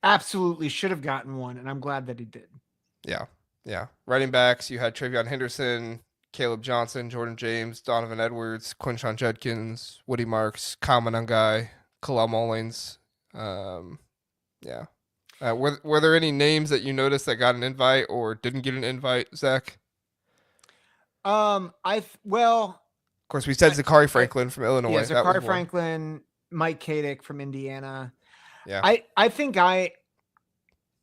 Absolutely should have gotten one, and I'm glad that he did. Yeah. Running backs, you had Travion Henderson, Caleb Johnson, Jordan James, Donovan Edwards, Quinshon Judkins, Woody Marks, Kyle Monangai, Kalal Mullings. Yeah. Were there any names that you noticed that got an invite or didn't get an invite, Zach? Of course, we said Zachary Franklin from Illinois. Yeah, Zachary Franklin, Mike Kadick from Indiana. Yeah. I think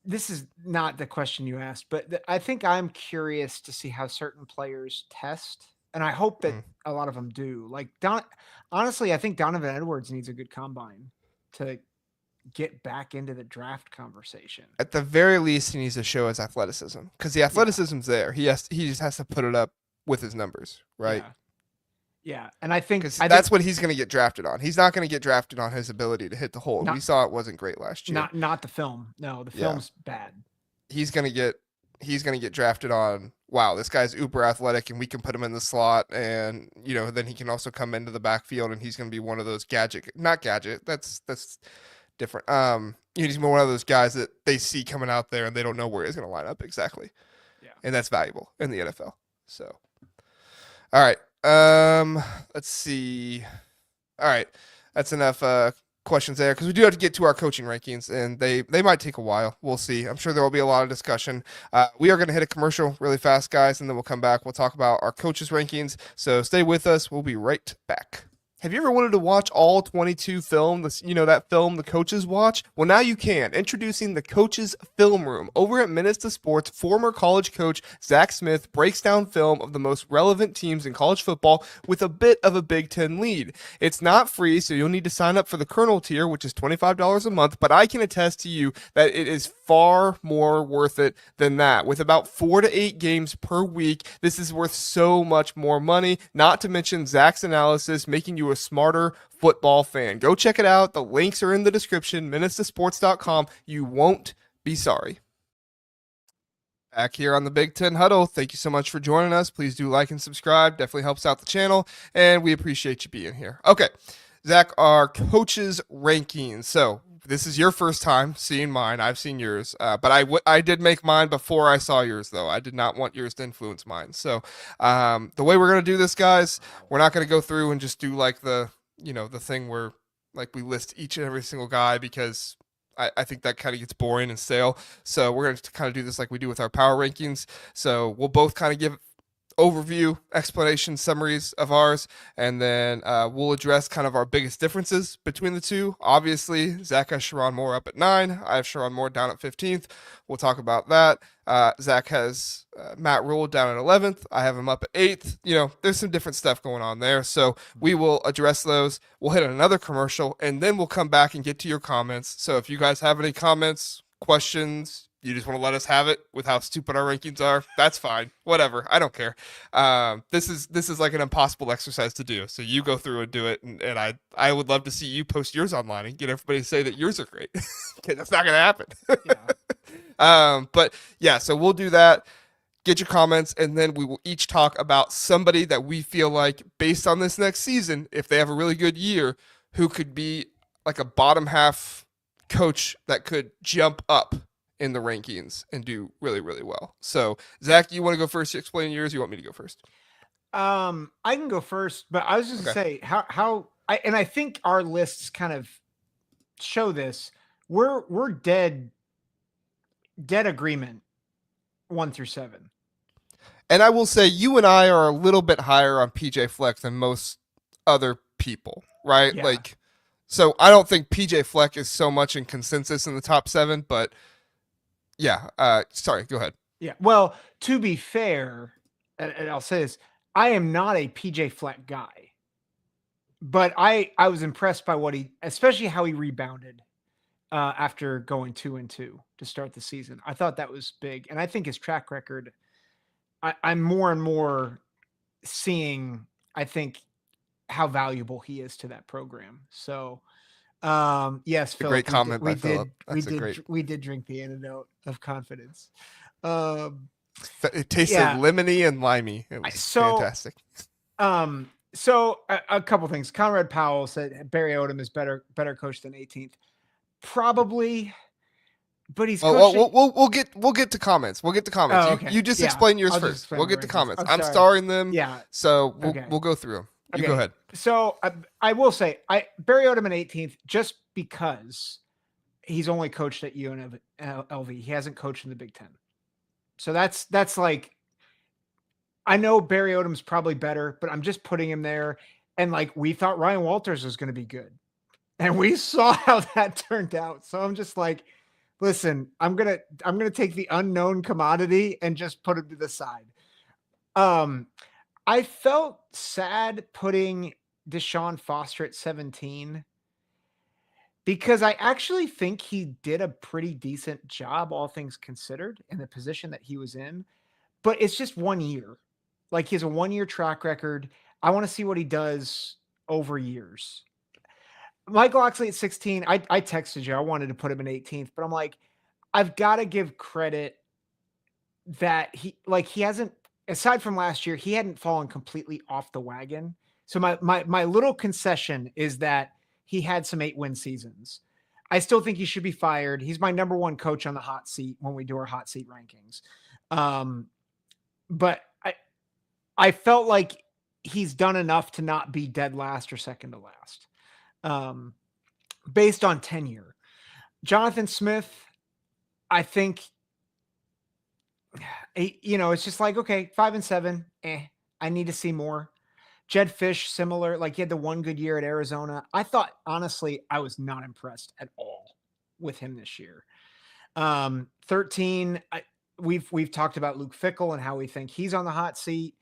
this is not the question you asked, but I think I'm curious to see how certain players test, and I hope that a lot of them do. Like honestly, I think Donovan Edwards needs a good combine to get back into the draft conversation. At the very least, he needs to show his athleticism, because the athleticism's there. He just has to put it up with his numbers, right? Yeah. And I think that's what he's going to get drafted on. He's not going to get drafted on his ability to hit the hole. We saw it wasn't great last year. Not the film. No, the film's bad. He's going to get he's going to get drafted on, wow, this guy's uber athletic and we can put him in the slot. And, then he can also come into the backfield and he's going to be one of those not gadget. That's different. He's one of those guys that they see coming out there and they don't know where he's going to line up exactly. Yeah. And that's valuable in the NFL. So, all right. Let's see. All right. That's enough questions there because we do have to get to our coaching rankings and they might take a while. We'll see. I'm sure there will be a lot of discussion. We are going to hit a commercial really fast, guys, and then we'll come back. We'll talk about our coaches rankings. So stay with us. We'll be right back. Have you ever wanted to watch all 22 film, that film the coaches watch? Well, now you can. Introducing the Coaches Film Room. Over at Minutes to Sports, former college coach Zack Smith breaks down film of the most relevant teams in college football with a bit of a Big Ten lead. It's not free, so you'll need to sign up for the Colonel tier, which is $25 a month, but I can attest to you that it is far more worth it than that. With about 4 to 8 games per week, this is worth so much more money, not to mention Zack's analysis, making you a smarter football fan. Go check it out. The links are in the description, minutestosports.com. You won't be sorry. Back here on the Big Ten Huddle. Thank you so much for joining us. Please do like and subscribe. Definitely helps out the channel, and we appreciate you being here. Okay, Zack, our coaches rankings. So this is your first time seeing mine. I've seen yours, but I did make mine before I saw yours, though. I did not want yours to influence mine. So the way we're going to do this, guys, we're not going to go through and just do like the thing where like we list each and every single guy because I think that kind of gets boring and stale. So we're going to kind of do this like we do with our power rankings. So we'll both kind of give overview, explanation, summaries of ours, and then we'll address kind of our biggest differences between the two. Obviously, Zack has Sharon Moore up at 9. I have Sharon Moore down at 15th. We'll talk about that. Zack has Matt Rule down at 11th. I have him up at 8th. There's some different stuff going on there. So we will address those. We'll hit another commercial, and then we'll come back and get to your comments. So if you guys have any comments, questions, you just want to let us have it with how stupid our rankings are, that's fine. Whatever. I don't care. This is like an impossible exercise to do. So you go through and do it. And I would love to see you post yours online and get everybody to say that yours are great. That's not going to happen. But yeah, so we'll do that. Get your comments, and then we will each talk about somebody that we feel like, based on this next season, if they have a really good year, who could be like a bottom half coach that could jump up in the rankings and do really, really well. So Zack, you want to go first to explain yours? You want me to go first? I can go first, but I was just gonna say I think our lists kind of show this. We're dead agreement 1 through 7. And I will say you and I are a little bit higher on PJ Fleck than most other people, right? Yeah. Like, so I don't think PJ Fleck is so much in consensus in the top 7, but yeah. Sorry, go ahead. Yeah. Well, to be fair, and I'll say this, I am not a PJ Fleck guy, but I was impressed by especially how he rebounded after going 2-2 to start the season. I thought that was big. And I think his track record, I'm more and more seeing, I think, how valuable he is to that program. So, yes, Philip, great comment by Philip. We did drink the antidote of confidence. It tasted lemony and limey. It was fantastic. So a couple things. Conrad Powell said Barry Odom is better coach than 18th. Probably, but he's coaching. We'll get to comments. We'll get to comments. Oh, okay. You just explain yours first. We'll get to comments. I'm starring them. Yeah. So we'll go through them. You go ahead. So I will say Barry Odom in 18th just because he's only coached at UNLV. He hasn't coached in the Big Ten. So that's like, I know Barry Odom's probably better, but I'm just putting him there. And like, we thought Ryan Walters was going to be good, and we saw how that turned out. So I'm just like, listen, I'm going to take the unknown commodity and just put him to the side. I felt sad putting Deshaun Foster at 17 because I actually think he did a pretty decent job, all things considered, in the position that he was in. But it's just 1 year. Like, he has a 1-year track record. I want to see what he does over years. Mike Locksley at 16, I texted you. I wanted to put him in 18th, but I'm like, I've got to give credit that he hasn't, aside from last year, he hadn't fallen completely off the wagon. So my little concession is that he had some 8-win seasons. I still think he should be fired. He's my number one coach on the hot seat when we do our hot seat rankings. But I felt like he's done enough to not be dead last or second to last, based on tenure. Jonathan Smith, I think, it's just like, okay, 5-7. I need to see more. Jed Fish, similar. Like, he had the one good year at Arizona. I thought, honestly, I was not impressed at all with him this year. 13, we've talked about Luke Fickell and how we think he's on the hot seat.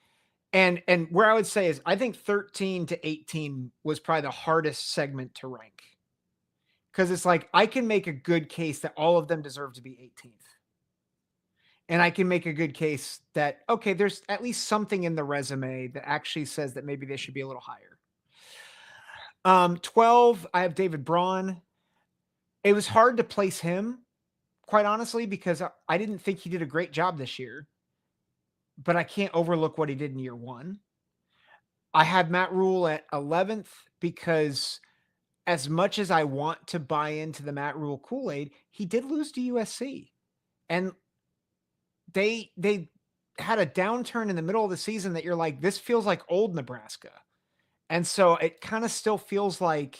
And where I would say is, I think 13 to 18 was probably the hardest segment to rank. Because it's like, I can make a good case that all of them deserve to be 18th. And I can make a good case that, okay, there's at least something in the resume that actually says that maybe they should be a little higher. 12, I have David Braun. It was hard to place him, quite honestly, because I didn't think he did a great job this year. But I can't overlook what he did in year one. I had Matt Rule at 11th because as much as I want to buy into the Matt Rule Kool-Aid, he did lose to USC. And they had a downturn in the middle of the season that you're like, this feels like old Nebraska. And so it kind of still feels like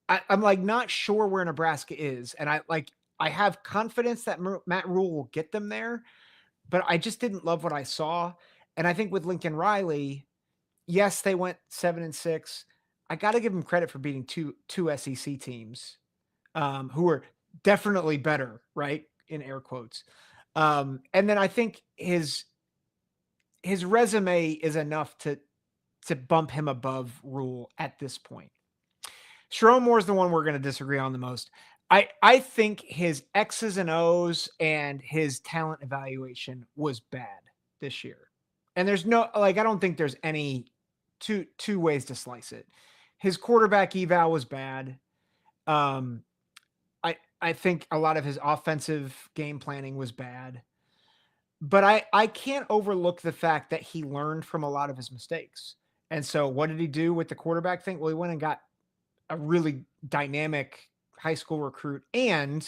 I'm like not sure where Nebraska is. And I have confidence that Matt Rule will get them there, but I just didn't love what I saw. And I think with Lincoln Riley, yes, they went 7-6. I got to give him credit for beating two SEC teams who are definitely better, right? In air quotes. And then I think his resume is enough to bump him above Rule at this point. Sharon Moore is the one we're going to disagree on the most. I think his X's and O's and his talent evaluation was bad this year. And there's no, I don't think there's any two ways to slice it. His quarterback eval was bad. I think a lot of his offensive game planning was bad. But I can't overlook the fact that he learned from a lot of his mistakes. And so what did he do with the quarterback thing? Well, he went and got a really dynamic high school recruit, and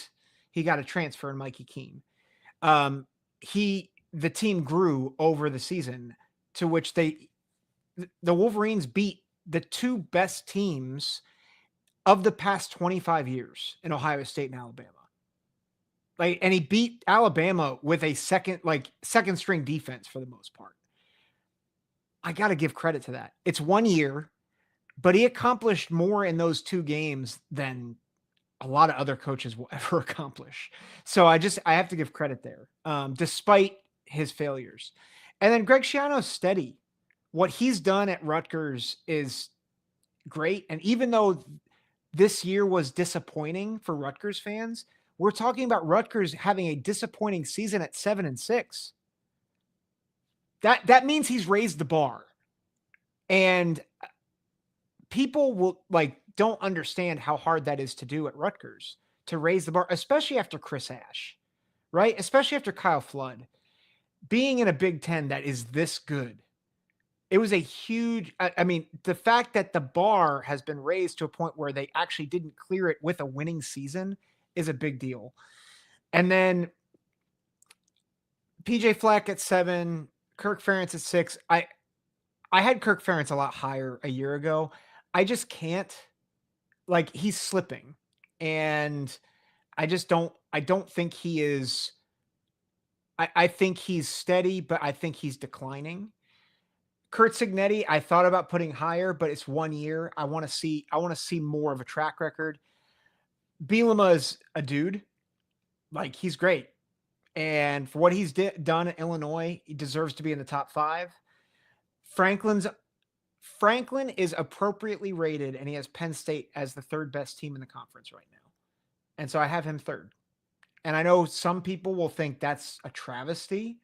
he got a transfer in Mikey Keene. The team grew over the season, to which the Wolverines beat the two best teams of the past 25 years in Ohio State and Alabama. And he beat Alabama with a second string defense for the most part. I got to give credit to that. It's 1 year, but he accomplished more in those two games than a lot of other coaches will ever accomplish. So I have to give credit there, despite his failures. And then Greg Schiano's steady. What he's done at Rutgers is great. And even though this year was disappointing for Rutgers fans, we're talking about Rutgers having a disappointing season at 7-6. That means he's raised the bar. And people will don't understand how hard that is to do at Rutgers, to raise the bar, especially after Chris Ash, right? Especially after Kyle Flood. Being in a Big Ten that is this good, it was a huge, the fact that the bar has been raised to a point where they actually didn't clear it with a winning season is a big deal. And then PJ Fleck at 7, Kirk Ferentz at 6. I had Kirk Ferentz a lot higher a year ago. I just can't. He's slipping. And I don't think he is. I think he's steady, but I think he's declining. Curt Cignetti, I thought about putting higher, but it's 1 year. I want to see more of a track record. Bielema is a dude. He's great. And for what he's done at Illinois, he deserves to be in the top 5. Franklin is appropriately rated, and he has Penn State as the 3rd best team in the conference right now. And so I have him 3rd. And I know some people will think that's a travesty.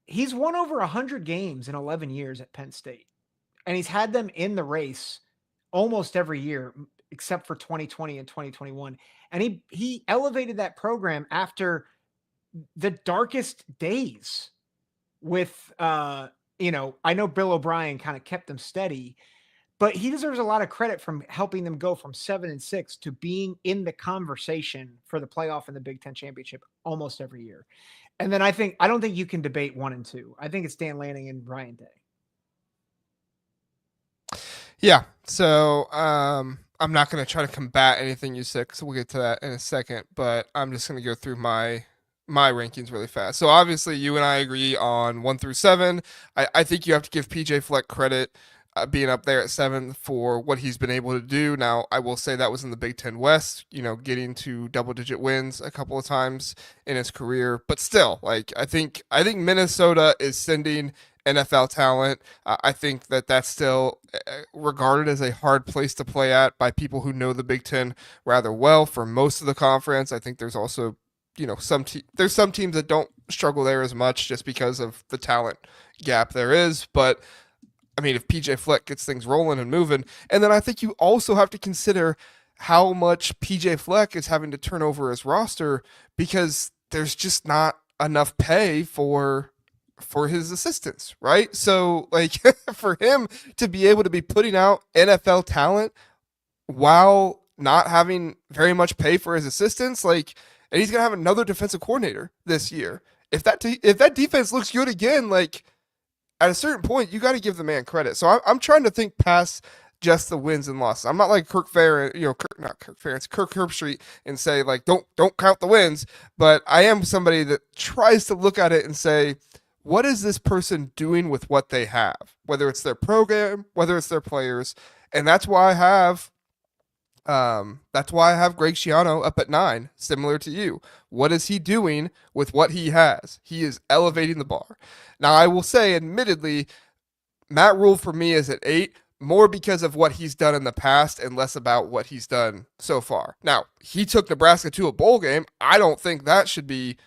He's won over 100 games in 11 years at Penn State. And he's had them in the race almost every year, except for 2020 and 2021. And he elevated that program after the darkest days with, I know Bill O'Brien kind of kept them steady, but he deserves a lot of credit from helping them go from 7-6 to being in the conversation for the playoff and the Big Ten championship almost every year. And then I don't think you can debate 1 and 2. I think it's Dan Lanning and Ryan Day. Yeah. So I'm not going to try to combat anything you said because we'll get to that in a second. But I'm just going to go through my rankings really fast. So obviously you and I agree on 1 through 7. I think you have to give PJ Fleck credit being up there at 7 for what he's been able to do. Now, I will say that was in the Big Ten West, getting to double-digit wins a couple of times in his career. But still, like I think Minnesota is sending NFL talent. I think that's still regarded as a hard place to play at by people who know the Big Ten rather well for most of the conference. I think there's also there's some teams that don't struggle there as much just because of the talent gap there is. But I mean, if PJ Fleck gets things rolling and moving, and then I think you also have to consider how much PJ Fleck is having to turn over his roster because there's just not enough pay for his assistants, right? So like for him to be able to be putting out NFL talent while not having very much pay for his assistants, and he's gonna have another defensive coordinator this year. If that defense looks good again, at a certain point, you got to give the man credit. So I'm trying to think past just the wins and losses. I'm not like Kirk Herbstreit and say don't count the wins. But I am somebody that tries to look at it and say, what is this person doing with what they have? Whether it's their program, whether it's their players, and that's why I have Greg Schiano up at 9, similar to you. What is he doing with what he has? He is elevating the bar. Now, I will say, admittedly, Matt Rule for me is at 8, more because of what he's done in the past and less about what he's done so far. Now, he took Nebraska to a bowl game. I don't think that should be,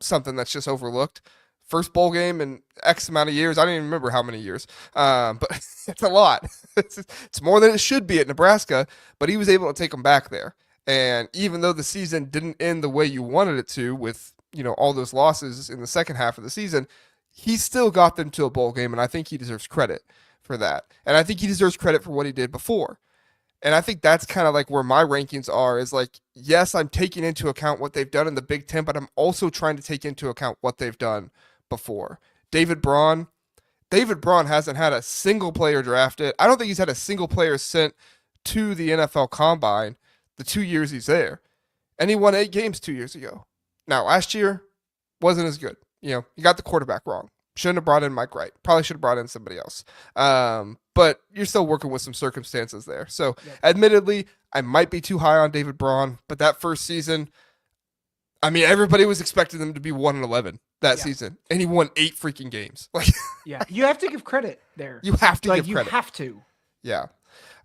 something that's just overlooked. First bowl game in X amount of years. I don't even remember how many years, but it's a lot. It's more than it should be at Nebraska, but he was able to take them back there. And even though the season didn't end the way you wanted it to with, all those losses in the second half of the season, he still got them to a bowl game, and I think he deserves credit for that. And I think he deserves credit for what he did before. And I think that's kind of like where my rankings are is yes, I'm taking into account what they've done in the Big Ten, but I'm also trying to take into account what they've done before. David Braun hasn't had a single player drafted. I don't think he's had a single player sent to the NFL Combine the 2 years he's there. And he won 8 games 2 years ago. Now, last year wasn't as good. You got the quarterback wrong. Shouldn't have brought in Mike Wright. Probably should have brought in somebody else. But you're still working with some circumstances there. So, Admittedly, I might be too high on David Braun, but that first season, I mean, everybody was expecting them to be 1-11 that season, and he won 8 freaking games. Yeah, you have to give credit there. You have to give credit. You have to. Yeah.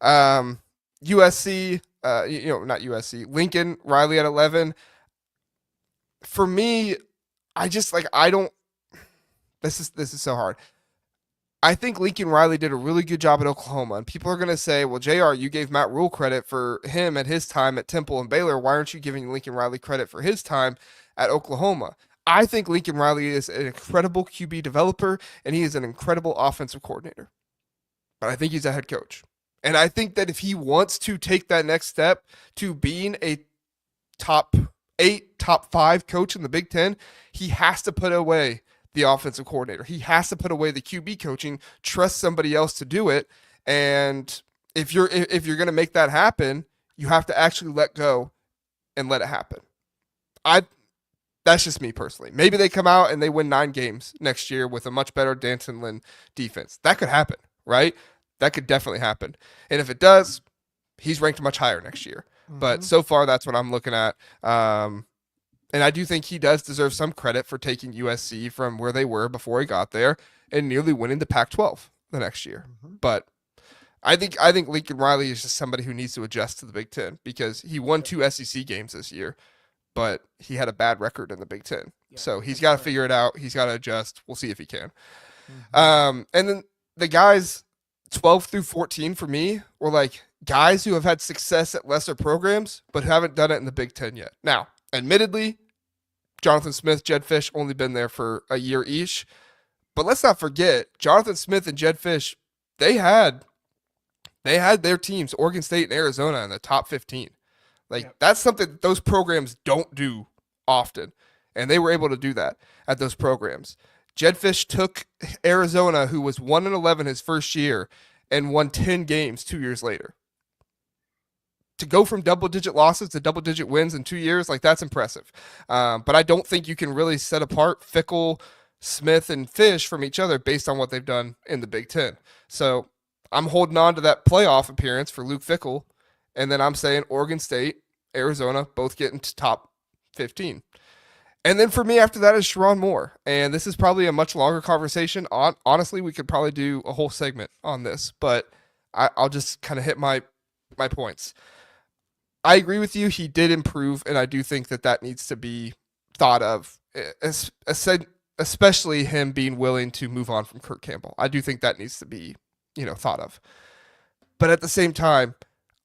USC, not USC. Lincoln Riley at 11. For me, I don't. This is so hard. I think Lincoln Riley did a really good job at Oklahoma, and people are going to say, well, JR, you gave Matt Rule credit for him at his time at Temple and Baylor. Why aren't you giving Lincoln Riley credit for his time at Oklahoma? I think Lincoln Riley is an incredible QB developer, and he is an incredible offensive coordinator. But I think he's a head coach. And I think that if he wants to take that next step to being a top 8, top 5 coach in the Big Ten, he has to put away the offensive coordinator. He has to put away the QB coaching, trust somebody else to do it. And if you're going to make that happen, you have to actually let go and let it happen. That's just me personally. Maybe they come out and they win 9 games next year with a much better Danton Lynn defense. That could happen, right? That could definitely happen. And if it does, he's ranked much higher next year. Mm-hmm. But so far, that's what I'm looking at. And I do think he does deserve some credit for taking USC from where they were before he got there and nearly winning the Pac-12 the next year. Mm-hmm. But I think Lincoln Riley is just somebody who needs to adjust to the Big Ten because he won 2 SEC games this year, but he had a bad record in the Big Ten. Yeah, so he's got to figure it out. He's got to adjust. We'll see if he can. Mm-hmm. And then the guys 12 through 14 for me were guys who have had success at lesser programs but haven't done it in the Big Ten yet. Now, admittedly, Jonathan Smith, Jed Fish only been there for a year each. But let's not forget, Jonathan Smith and Jed Fish, they had their teams, Oregon State and Arizona, in the top 15. That's something that those programs don't do often. And they were able to do that at those programs. Jed Fish took Arizona, who was 1-11 his first year, and won 10 games 2 years later. To go from double-digit losses to double-digit wins in 2 years, that's impressive. But I don't think you can really set apart Fickell, Smith, and Fish from each other based on what they've done in the Big Ten. So I'm holding on to that playoff appearance for Luke Fickell, and then I'm saying Oregon State, Arizona, both get into top 15. And then for me after that is Sherrone Moore. And this is probably a much longer conversation. Honestly, we could probably do a whole segment on this, but I'll just kind of hit my points. I agree with you. He did improve, and I do think that needs to be thought of, especially him being willing to move on from Curt Campbell. I do think that needs to be, thought of. But at the same time,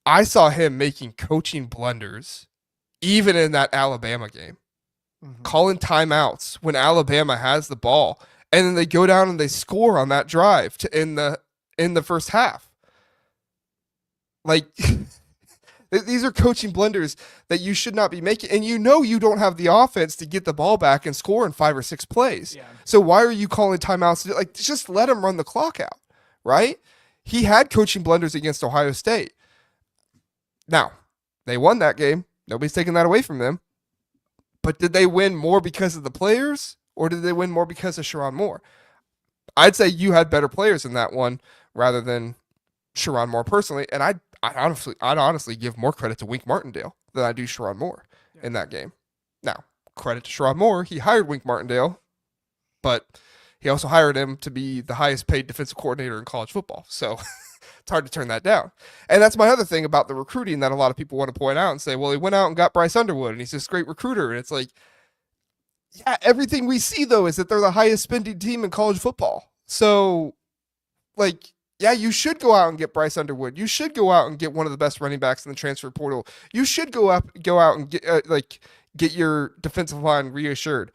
I saw him making coaching blunders even in that Alabama game. Calling timeouts when Alabama has the ball, and then they go down and they score on that drive to in the first half. These are coaching blunders that you should not be making, and you don't have the offense to get the ball back and score in 5 or 6 plays. Yeah. So why are you calling timeouts? Just let him run the clock out, right? He had coaching blunders against Ohio State. Now, they won that game. Nobody's taking that away from them. But did they win more because of the players, or did they win more because of Sherrone Moore? I'd say you had better players in that one rather than Sherrone Moore personally, and I'd honestly give more credit to Wink Martindale than I do Sherrone Moore in that game. Now, credit to Sherrone Moore, he hired Wink Martindale, but he also hired him to be the highest paid defensive coordinator in college football. So it's hard to turn that down. And that's my other thing about the recruiting that a lot of people want to point out and say, well, he went out and got Bryce Underwood, and he's this great recruiter. And it's yeah, everything we see, though, is that they're the highest spending team in college football. So, yeah, you should go out and get Bryce Underwood. You should go out and get one of the best running backs in the transfer portal. You should go out and get your defensive line reassured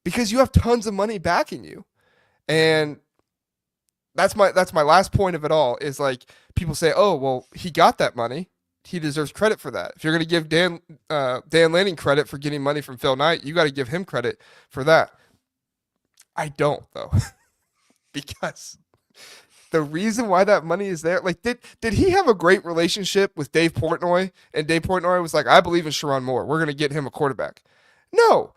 because you have tons of money backing you. And that's my last point of it all is people say, oh, well, he got that money. He deserves credit for that. If you're going to give Dan Lanning credit for getting money from Phil Knight, you got to give him credit for that. I don't, though, because the reason why that money is there, did he have a great relationship with Dave Portnoy? And Dave Portnoy was like, I believe in Sherrone Moore. We're going to get him a quarterback. No.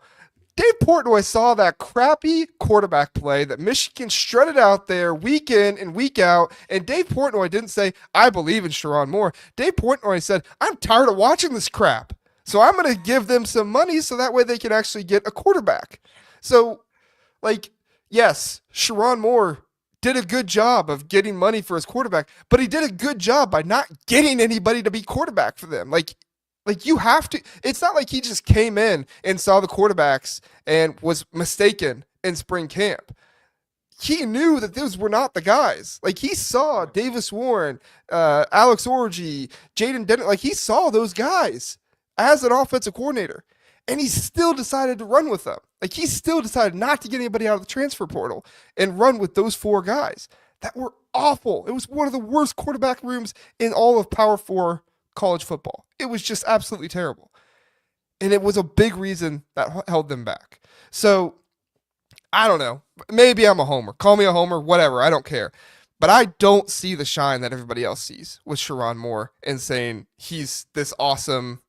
Dave Portnoy saw that crappy quarterback play that Michigan strutted out there week in and week out, and Dave Portnoy didn't say, I believe in Sherrone Moore. Dave Portnoy said, I'm tired of watching this crap, so I'm going to give them some money so that way they can actually get a quarterback. So, yes, Sherrone Moore did a good job of getting money for his quarterback, but he did a good job by not getting anybody to be quarterback for them. You have to. It's not like he just came in and saw the quarterbacks and was mistaken in spring camp. He knew that those were not the guys. He saw Davis Warren, Alex Orji, Jaden Dennett. He saw those guys as an offensive coordinator, and he still decided to run with them. He still decided not to get anybody out of the transfer portal and run with those 4 guys that were awful. It was one of the worst quarterback rooms in all of Power 4 college football. It was just absolutely terrible. And it was a big reason that held them back. So, I don't know. Maybe I'm a homer. Call me a homer, whatever. I don't care. But I don't see the shine that everybody else sees with Sherrone Moore and saying he's this awesome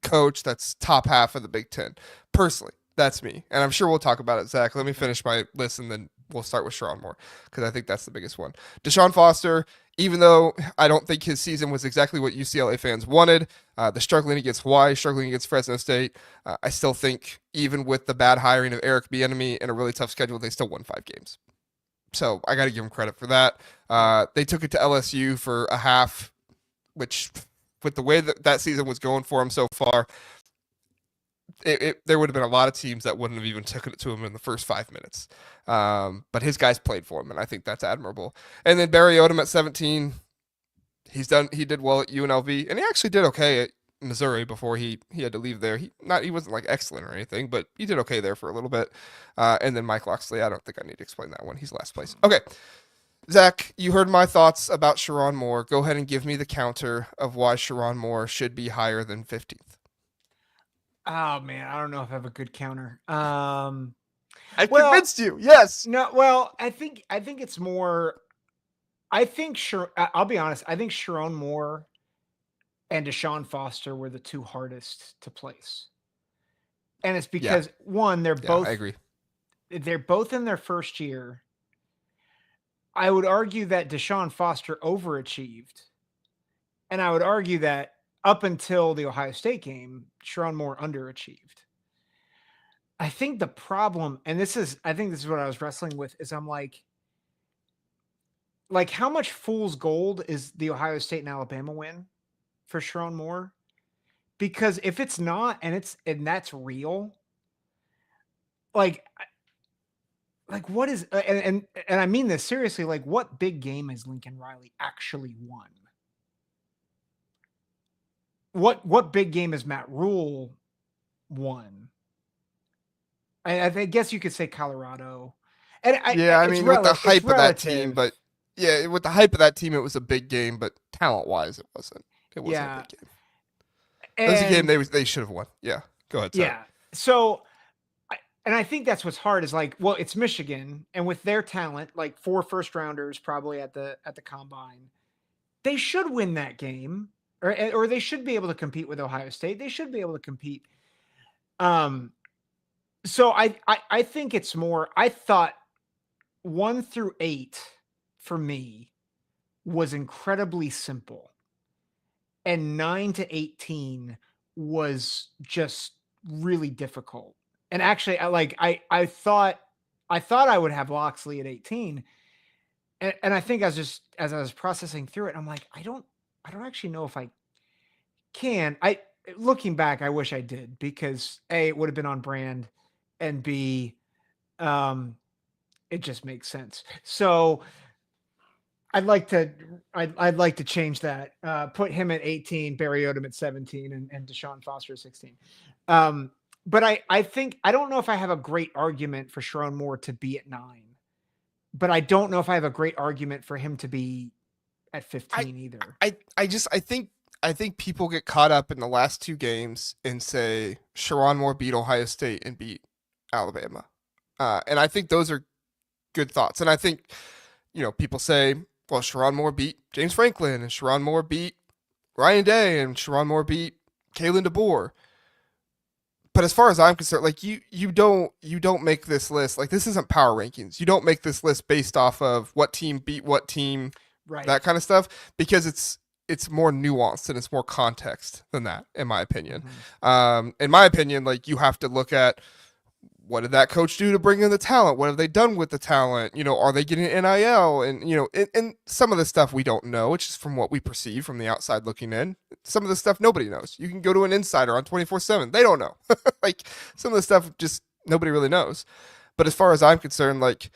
coach that's top half of the Big Ten. Personally, that's me. And I'm sure we'll talk about it, Zach. Let me finish my list and then we'll start with Sherrone Moore because I think that's the biggest one. Deshaun Foster, even though I don't think his season was exactly what UCLA fans wanted, the struggling against Hawaii, struggling against Fresno State, I still think even with the bad hiring of Eric Bieniemy and a really tough schedule, they still won 5 games. So I got to give him credit for that. They took it to LSU for a half, which with the way that season was going for him so far, there would have been a lot of teams that wouldn't have even taken it to him in the first 5 minutes. But his guys played for him, and I think that's admirable. And then Barry Odom at 17, he did well at UNLV, and he actually did okay Missouri before he had to leave there. He wasn't like excellent or anything, but he did okay there for a little bit. And then Mike Locksley, I don't think I need to explain that one. He's last place. Okay. Zach, you heard my thoughts about Sharon Moore. Go ahead and give me the counter of why Sharon Moore should be higher than 15th. Oh man, I don't know if I have a good counter. I've Well, convinced you. Yes. No, well, I think it's more. I think I'll be honest. I think Sharon Moore and Deshaun Foster were the two hardest to place, and it's because one, I agree. they're both in their first year. I would argue that Deshaun Foster overachieved, and I would argue that up until the Ohio State game, Sharon Moore underachieved. I think the problem, and I think this is what I was wrestling with, is I'm like how much fool's gold is the Ohio State and Alabama win for Sharon Moore? Because if it's not, and that's real, like what is, and I mean this seriously, like what big game has Lincoln Riley actually won? What big game has Matt Rule won? I guess you could say Colorado. And I mean, with the hype of that team, but with the hype of that team, it was a big game, but talent-wise, it wasn't. It wasn't a big game. It was a game they should have won. Yeah, go ahead. Sorry. Yeah. So, I think that's what's hard is like, well, it's Michigan, and with their talent, like 4 first-rounders probably at the combine, they should win that game, or they should be able to compete with Ohio State. They should be able to compete. So I think it's more. I thought 1 through 8 for me was incredibly simple, and 9 to 18 was just really difficult. And actually, I thought I would have Locksley at 18, and I think as I was processing through it, I'm like, I don't actually know if I can. Looking back, I wish I did, because A, it would have been on brand, and B, it just makes sense. So I'd like to change that. Put him at 18, Barry Odom at 17, and Deshaun Foster at 16. But I think, I don't know if I have a great argument for Sharon Moore to be at 9, but I don't know if I have a great argument for him to be at 15 either. I think people get caught up in the last 2 games and say Sharon Moore beat Ohio State and beat Alabama. And I think those are good thoughts. And I think, people say, well, Sharon Moore beat James Franklin, and Sharon Moore beat Ryan Day, and Sharon Moore beat Kalen DeBoer. But as far as I'm concerned, like you don't make this list. Like, this isn't power rankings. You don't make this list based off of what team beat what team, right? That kind of stuff, because it's more nuanced and it's more context than that, in my opinion. Mm-hmm. In my opinion, like, you have to look at, what did that coach do to bring in the talent? What have they done with the talent? Are they getting NIL? And, and some of the stuff we don't know. It's just from what we perceive from the outside looking in. Some of the stuff nobody knows. You can go to an insider on 24/7. They don't know. Like, some of the stuff just nobody really knows. But as far as I'm concerned, like,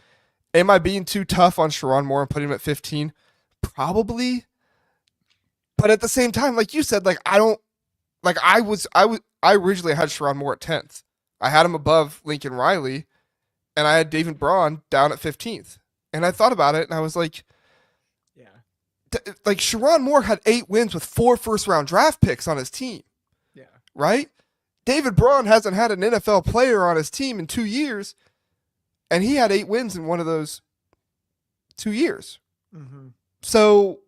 am I being too tough on Sharon Moore and putting him at 15? Probably. But at the same time, like you said, like, I originally had Sharon Moore at 10th. I had him above Lincoln Riley, and I had David Braun down at 15th. And I thought about it, and I was like, like, Sharon Moore had 8 wins with 4 first-round draft picks on his team. Yeah. Right? David Braun hasn't had an NFL player on his team in 2 years, and he had 8 wins in one of those 2 years. Mm-hmm. So,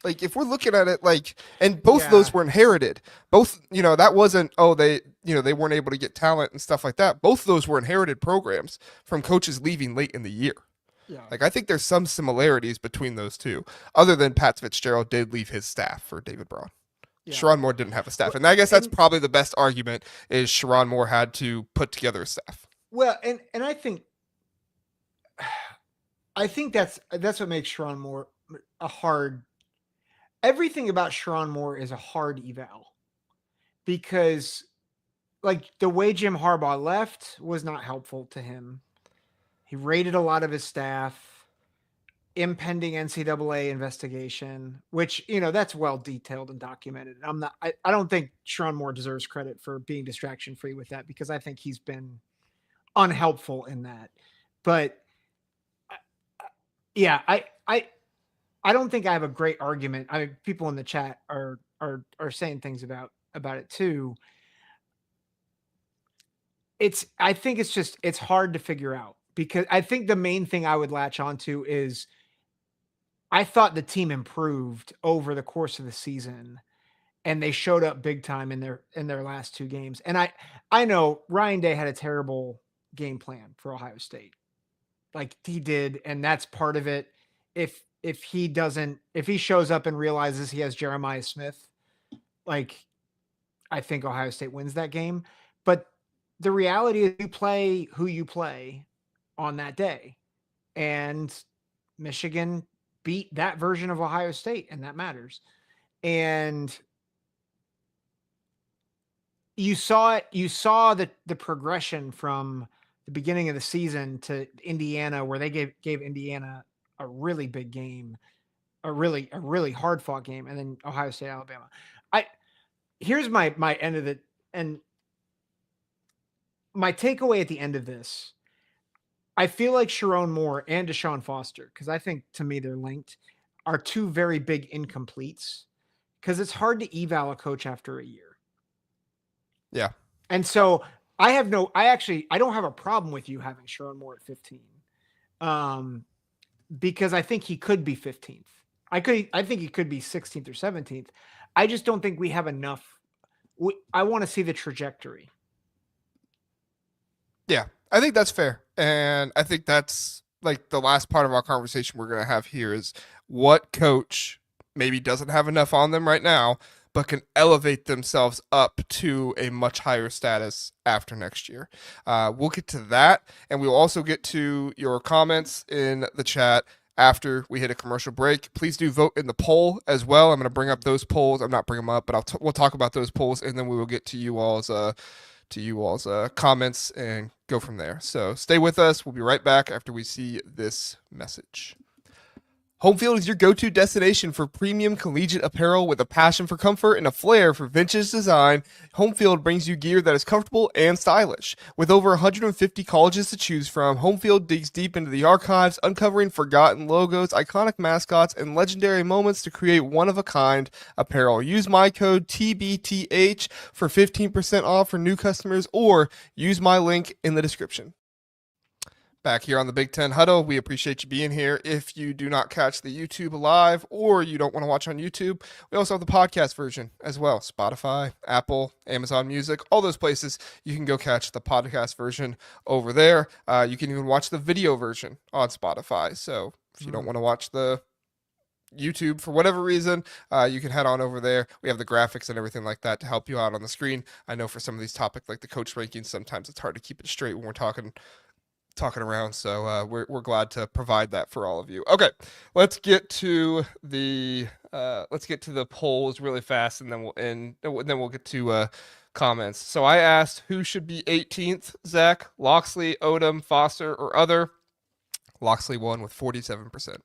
like, if we're looking at it, like, and both of those were inherited. Both, that wasn't, they weren't able to get talent and stuff like that. Both of those were inherited programs from coaches leaving late in the year. Yeah. Like, I think there's some similarities between those two, other than Pat Fitzgerald did leave his staff for David Braun. Yeah. Sharon Moore didn't have a staff. And I guess that's probably the best argument, is Sharon Moore had to put together a staff. Well, and I think that's what makes Sharon Moore a hard. Everything about Sharon Moore is a hard eval, because, like, the way Jim Harbaugh left was not helpful to him. He rated a lot of his staff. impending NCAA investigation, which, that's well detailed and documented. I don't think Sherrone Moore deserves credit for being distraction free with that, because I think he's been unhelpful in that. But yeah, I don't think I have a great argument. I mean, people in the chat are saying things about it too. I think it's hard to figure out, because I think the main thing I would latch onto is I thought the team improved over the course of the season, and they showed up big time in their last two games. And I know Ryan Day had a terrible game plan for Ohio State. Like he did, and that's part of it. If he shows up and realizes he has Jeremiah Smith, like, I think Ohio State wins that game. But the reality is you play who you play on that day. And Michigan beat that version of Ohio State, and that matters. And you saw the progression from the beginning of the season to Indiana, where they gave Indiana a really big game, a really hard fought game, and then Ohio State, Alabama. Here's my end of it, and my takeaway at the end of this. I feel like Sherrone Moore and Deshaun Foster, because I think to me they're linked, are two very big incompletes, because it's hard to eval a coach after a year. Yeah. And so I don't have a problem with you having Sherrone Moore at 15. Because I think he could be 15th. I think he could be 16th or 17th. I just don't think we have enough. I want to see the trajectory. Yeah, I think that's fair. And I think that's like the last part of our conversation we're going to have here is what coach maybe doesn't have enough on them right now, but can elevate themselves up to a much higher status after next year. We'll get to that, and we'll also get to your comments in the chat after we hit a commercial break. Please do vote in the poll as well. I'm going to bring up those polls. I'm not bringing them up, but we'll talk about those polls, and then we will get to you all's comments and go from there. So stay with us. We'll be right back after we see this message. Home Field is your go-to destination for premium collegiate apparel with a passion for comfort and a flair for vintage design. Home Field brings you gear that is comfortable and stylish. With over 150 colleges to choose from, Home Field digs deep into the archives, uncovering forgotten logos, iconic mascots, and legendary moments to create one-of-a-kind apparel. Use my code TBTH for 15% off for new customers, or use my link in the description. Back here on the Big Ten Huddle, we appreciate you being here. If you do not catch the YouTube live, or you don't want to watch on YouTube, we also have the podcast version as well. Spotify, Apple, Amazon Music, all those places. You can go catch the podcast version over there. You can even watch the video version on Spotify. So if you don't want to watch the YouTube for whatever reason, you can head on over there. We have the graphics and everything like that to help you out on the screen. I know for some of these topics, like the coach rankings, sometimes it's hard to keep it straight when we're talking around, so we're glad to provide that for all of you. Okay, let's get to the polls really fast, and then we'll get to comments. So I asked who should be 18th: Zack, Locksley, Odom, Foster, or other. Locksley won with 47%.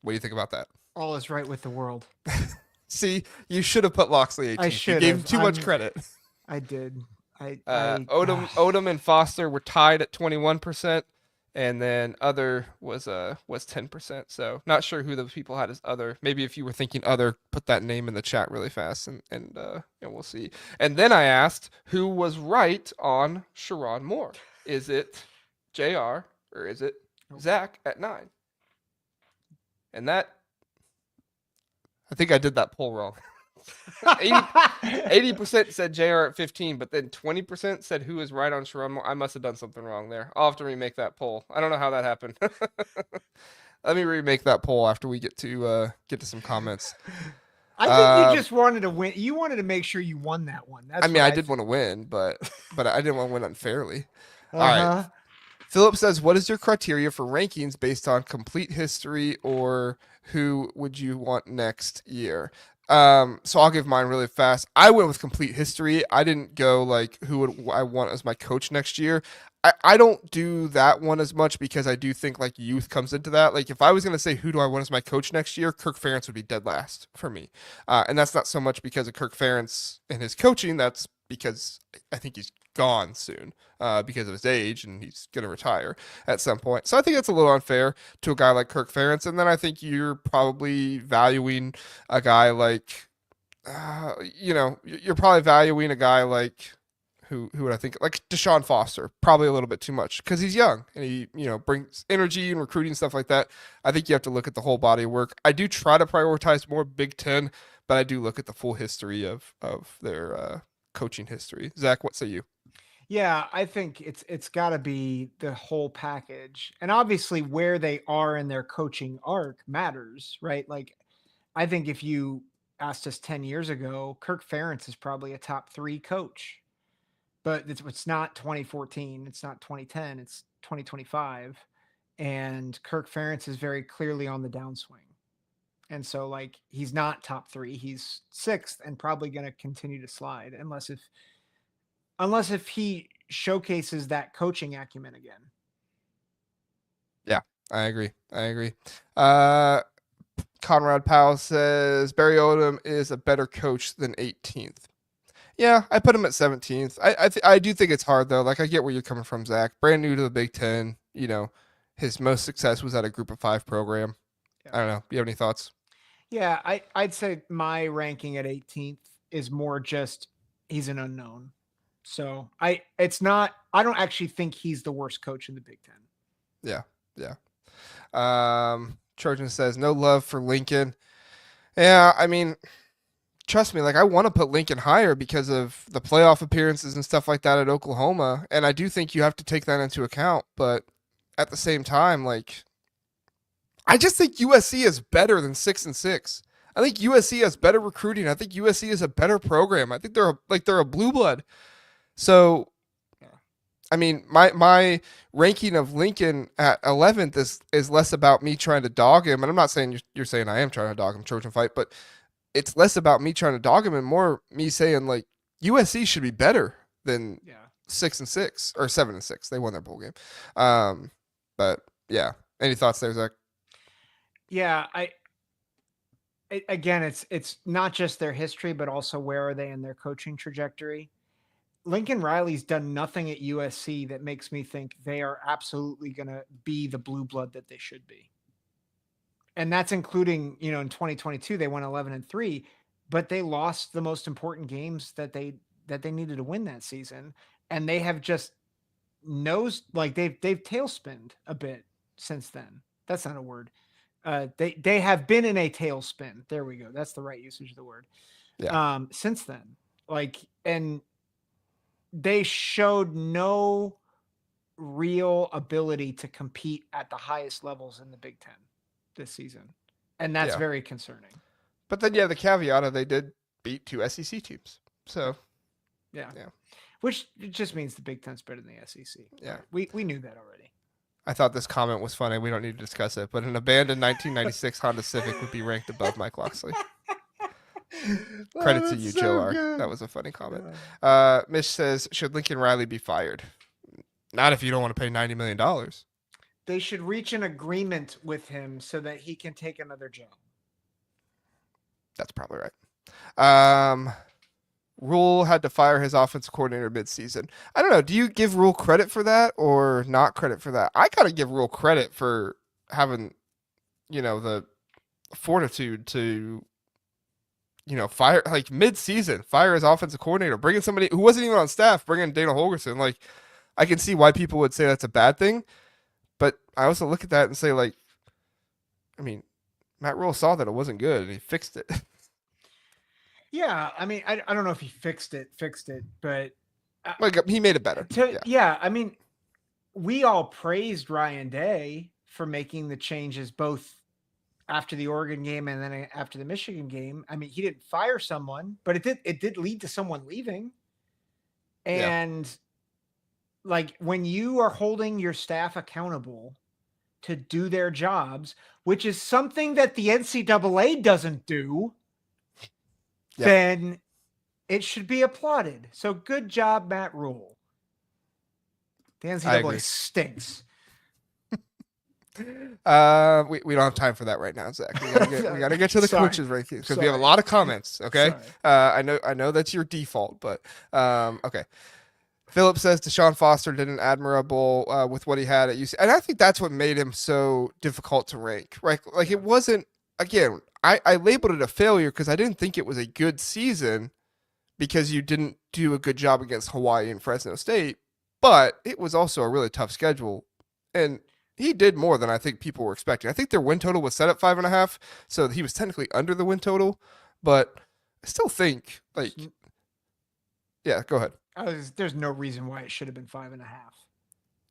What do you think about that? All is right with the world. See, you should have put Locksley 18th. I should. You gave him too much credit. I did. Odom and Foster were tied at 21%, and then other was 10%. So not sure who the people had as other. Maybe if you were thinking other, put that name in the chat really fast, and we'll see. And then I asked who was right on Sherrone Moore. Is it JR or is it Zack at 9? And that, I think I did that poll wrong. 80% said JR at 15, but then 20% said who is right on Sherrone Moore. I must have done something wrong there. I'll have to remake that poll. I don't know how that happened. Let me remake that poll after we get to some comments. I think you just wanted to win. You wanted to make sure you won that one. That's I did want to win, but I didn't want to win unfairly. All right. Philip says, what is your criteria for rankings based on complete history, or who would you want next year? So I'll give mine really fast. I went with complete history. I didn't go like who would I want as my coach next year. I don't do that one as much because I do think like youth comes into that. Like if I was gonna say who do I want as my coach next year, Kirk Ferentz would be dead last for me, and that's not so much because of Kirk Ferentz and his coaching. That's because I think he's gone soon because of his age and he's gonna retire at some point. So I think it's a little unfair to a guy like Kirk Ferentz. And then I think you're probably valuing a guy like, you're probably valuing a guy like who would I think like Deshaun Foster probably a little bit too much because he's young and he brings energy and recruiting stuff like that. I think you have to look at the whole body of work. I do try to prioritize more Big Ten, but I do look at the full history of their coaching history. Zach, what say you? Yeah, I think it's got to be the whole package. And obviously where they are in their coaching arc matters, right? Like I think if you asked us 10 years ago, Kirk Ferentz is probably a top 3 coach. But it's not 2014, it's not 2010, it's 2025. And Kirk Ferentz is very clearly on the downswing. And so like he's not top 3, he's 6th and probably going to continue to slide unless if he showcases that coaching acumen again. Yeah, I agree. Conrad Powell says Barry Odom is a better coach than 18th. Yeah, I put him at 17th. I do think it's hard though. Like I get where you're coming from, Zach. Brand new to the Big Ten. His most success was at a Group of 5 program. Yeah. I don't know. Do you have any thoughts? Yeah, I'd say my ranking at 18th is more just he's an unknown. So I don't actually think he's the worst coach in the Big Ten. Yeah. Trojan says no love for Lincoln. Yeah, I mean, trust me, like I want to put Lincoln higher because of the playoff appearances and stuff like that at Oklahoma, and I do think you have to take that into account. But at the same time, like I just think USC is better than 6-6. I think USC has better recruiting. I think USC is a better program. I think they're a blue blood. So, I mean, my ranking of Lincoln at 11th is less about me trying to dog him, and I'm not saying you're saying I am trying to dog him, Trojan fight, but it's less about me trying to dog him and more me saying like USC should be better than 6-6 or 7-6. They won their bowl game. But yeah, any thoughts there, Zach? Yeah, again, it's not just their history, but also where are they in their coaching trajectory. Lincoln Riley's done nothing at USC that makes me think they are absolutely going to be the blue blood that they should be. And that's including, in 2022, they went 11-3, but they lost the most important games that they needed to win that season. And they have just they've tailspinned a bit since then. That's not a word. They have been in a tailspin. There we go. That's the right usage of the word. Yeah. Since then, and they showed no real ability to compete at the highest levels in the Big Ten this season. And that's very concerning. But then, the caveat of they did beat 2 SEC teams. So, yeah. Which just means the Big Ten's better than the SEC. Yeah. Right? We knew that already. I thought this comment was funny. We don't need to discuss it. But an abandoned 1996 Honda Civic would be ranked above Mike Locksley. Credit to you, Joe R. That was a funny comment. Mish says, should Lincoln Riley be fired? Not if you don't want to pay $90 million. They should reach an agreement with him so that he can take another job. That's probably right. Rule had to fire his offensive coordinator midseason. I don't know. Do you give Rule credit for that or not credit for that? I kind of give Rule credit for having, the fortitude to fire like mid-season, fire his offensive coordinator, bring in somebody who wasn't even on staff, bring in Dana Holgorsen. Like, I can see why people would say that's a bad thing, but I also look at that and say, like, I mean, Matt Rule saw that it wasn't good and he fixed it. Yeah, I mean, I don't know if he fixed it, but he made it better. I mean, we all praised Ryan Day for making the changes both after the Oregon game and then after the Michigan game. I mean, he didn't fire someone, but it did lead to someone leaving. And like when you are holding your staff accountable to do their jobs, which is something that the NCAA doesn't do, then it should be applauded. So good job, Matt Rule. The I agree. NCAA stinks. We don't have time for that right now, Zach. We gotta get to the Sorry. coaches rankings because we have a lot of comments. Okay, I know that's your default, but okay. Philip says Deshaun Foster did an admirable with what he had at UC, and I think that's what made him so difficult to rank. Right, like it wasn't. Again, I labeled it a failure because I didn't think it was a good season because you didn't do a good job against Hawaii and Fresno State, but it was also a really tough schedule, and he did more than I think people were expecting. I think their win total was set at 5.5, so he was technically under the win total, but I still think like, yeah, go ahead. There's no reason why it should have been 5.5.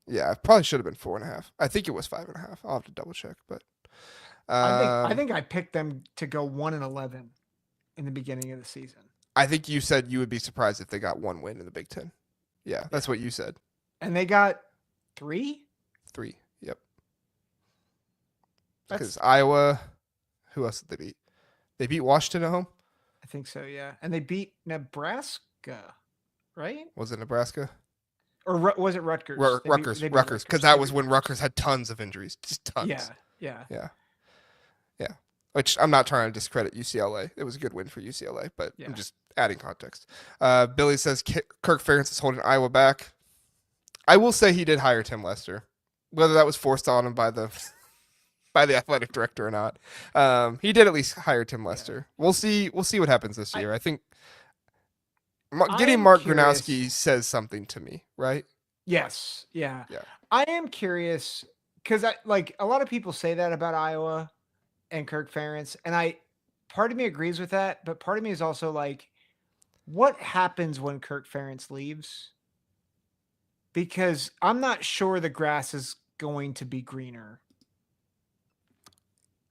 Yeah, it probably should have been 4.5. I think it was 5.5. I'll have to double check, but I think I picked them to go 1-11 in the beginning of the season. I think you said you would be surprised if they got one win in the Big Ten. Yeah, that's what you said. And they got 3? 3. Yep. Because Iowa, who else did they beat? They beat Washington at home? I think so, yeah. And they beat Nebraska, right? Was it Nebraska? Or was it Rutgers? Rutgers, because that was when Rutgers had tons of injuries, just tons. Yeah. Which I'm not trying to discredit UCLA. It was a good win for UCLA, but I'm just adding context. Billy says Kirk Ferentz is holding Iowa back. I will say he did hire Tim Lester, whether that was forced on him by the athletic director or not. He did at least hire Tim Lester. Yeah. We'll see what happens this year. I think getting Mark Gronowski says something to me, right? Yes. Yeah. I am curious because a lot of people say that about Iowa and Kirk Ferentz, and part of me agrees with that, but part of me is also like, what happens when Kirk Ferentz leaves? Because I'm not sure the grass is going to be greener.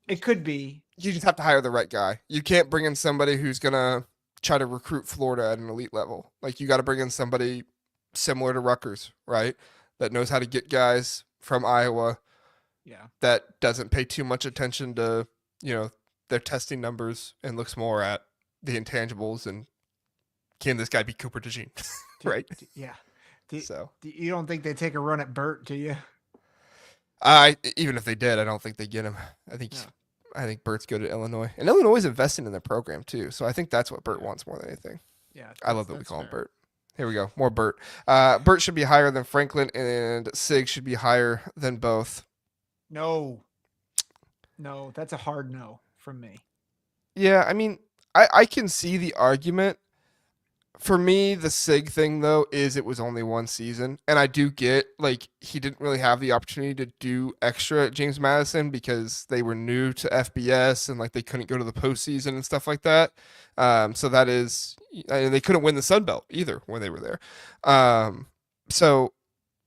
It could be. You just have to hire the right guy. You can't bring in somebody who's gonna try to recruit Florida at an elite level. Like, you got to bring in somebody similar to Rutgers, right? That knows how to get guys from Iowa. Yeah. That doesn't pay too much attention to, their testing numbers and looks more at the intangibles and can this guy be Cooper DeJean, right? Yeah. You don't think they take a run at Bert, do you? Even if they did, I don't think they get him. I think Bert's good at Illinois, and Illinois is investing in their program too. So I think that's what Bert wants more than anything. Yeah, I love that we call him Bert. Here we go, more Bert. Bert should be higher than Franklin, and Sig should be higher than both. No, that's a hard no from me. Yeah, I mean, I can see the argument. For me, the Sig thing, though, is it was only one season. And I do get, he didn't really have the opportunity to do extra at James Madison because they were new to FBS and, they couldn't go to the postseason and stuff like that. So that is, and they couldn't win the Sun Belt either when they were there. So,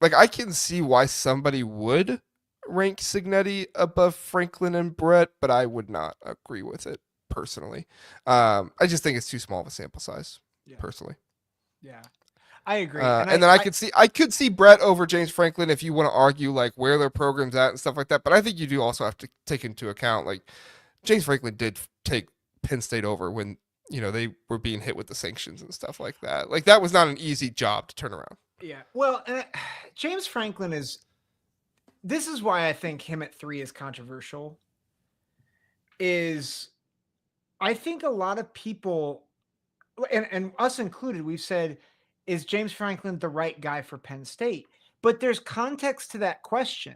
I can see why somebody would rank Cignetti above Franklin and Bret, but I would not agree with it personally. I just think it's too small of a sample size. Personally, yeah, I agree. And then I could see Bret over James Franklin if you want to argue where their program's at and stuff like that. But I think you do also have to take into account James Franklin did take Penn State over when they were being hit with the sanctions and stuff like that. That was not an easy job to turn around. Yeah, well, James Franklin is. This is why I think him at 3 is controversial. I think a lot of people. And us included, we've said, is James Franklin the right guy for Penn State? But there's context to that question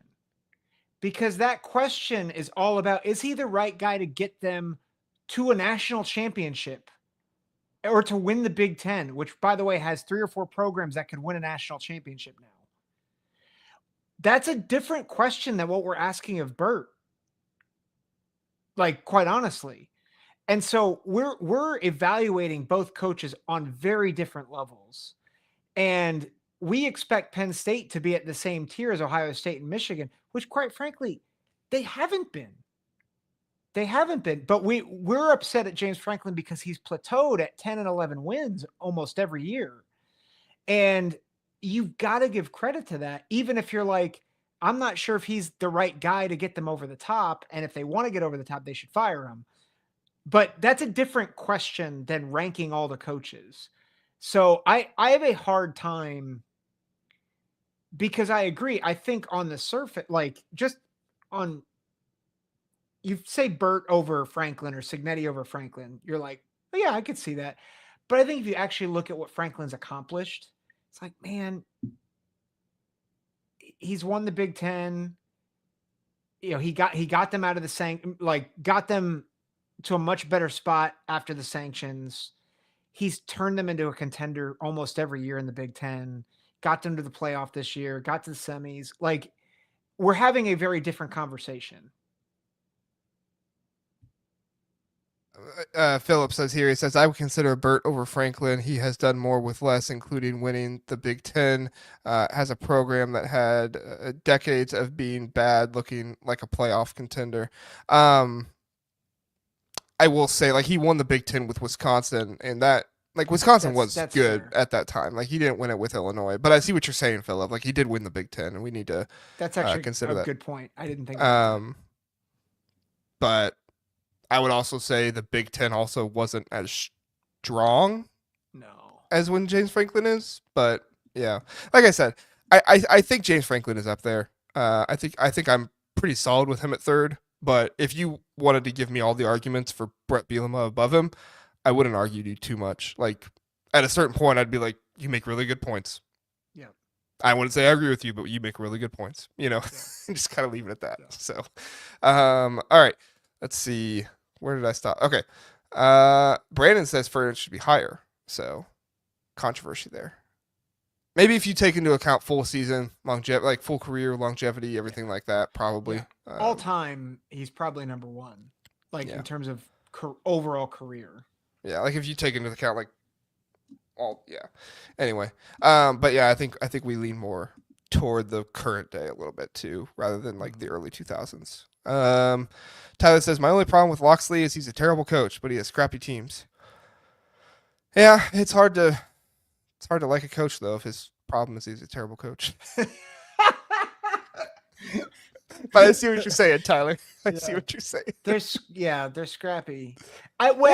because that question is all about, is he the right guy to get them to a national championship or to win the Big Ten, which, by the way, has 3 or 4 programs that could win a national championship now? That's a different question than what we're asking of Bert. Quite honestly. And so we're evaluating both coaches on very different levels. And we expect Penn State to be at the same tier as Ohio State and Michigan, which quite frankly, they haven't been. But we're upset at James Franklin because he's plateaued at 10 and 11 wins almost every year. And you've got to give credit to that, even if you're I'm not sure if he's the right guy to get them over the top. And if they want to get over the top, they should fire him. But that's a different question than ranking all the coaches. So I have a hard time because I agree. I think on the surface, like just on, you say Burt over Franklin or Cignetti over Franklin, you're like, oh, yeah, I could see that. But I think if you actually look at what Franklin's accomplished, it's like, man, he's won the Big Ten. He got them out of got them to a much better spot after the sanctions. He's turned them into a contender almost every year in the Big Ten. Got them to the playoff this year. Got to the semis. Like, we're having a very different conversation. Philip says here, he says, I would consider Burt over Franklin. He has done more with less, including winning the Big Ten, has a program that had decades of being bad, looking like a playoff contender. I will say, like, he won the Big Ten with Wisconsin, and that, like, Wisconsin was good fair. at that time. Like, he didn't win it with Illinois, but I see what you're saying, Philip. Like, he did win the Big Ten, and we need to That's actually consider a that. good point. I didn't think about that. But I would also say the Big Ten also wasn't as strong as when James Franklin is. But yeah, like I said, I think James Franklin is up there. I think I'm pretty solid with him at third. But if you wanted to give me all the arguments for Bret Bielema above him, I wouldn't argue you too much. Like, at a certain point, I'd be like, you make really good points. Yeah. I wouldn't say I agree with you, but you make really good points. Yeah. Just kind of leave it at that. Yeah. So, all right. Let's see. Where did I stop? Okay. Brandon says Furman should be higher. So, controversy there. Maybe if you take into account full season longevity, like full career longevity, everything like that, probably. Yeah. All time, he's probably number one, like in terms of overall career. Yeah, like if you take into account like all, yeah. Anyway, but yeah, I think we lean more toward the current day a little bit too, rather than like the early 2000s. Tyler says my only problem with Locksley is he's a terrible coach, but he has scrappy teams. Yeah, it's hard to like a coach though if his problem is he's a terrible coach. But I see what you're saying, Tyler. I see what you're saying. They're scrappy.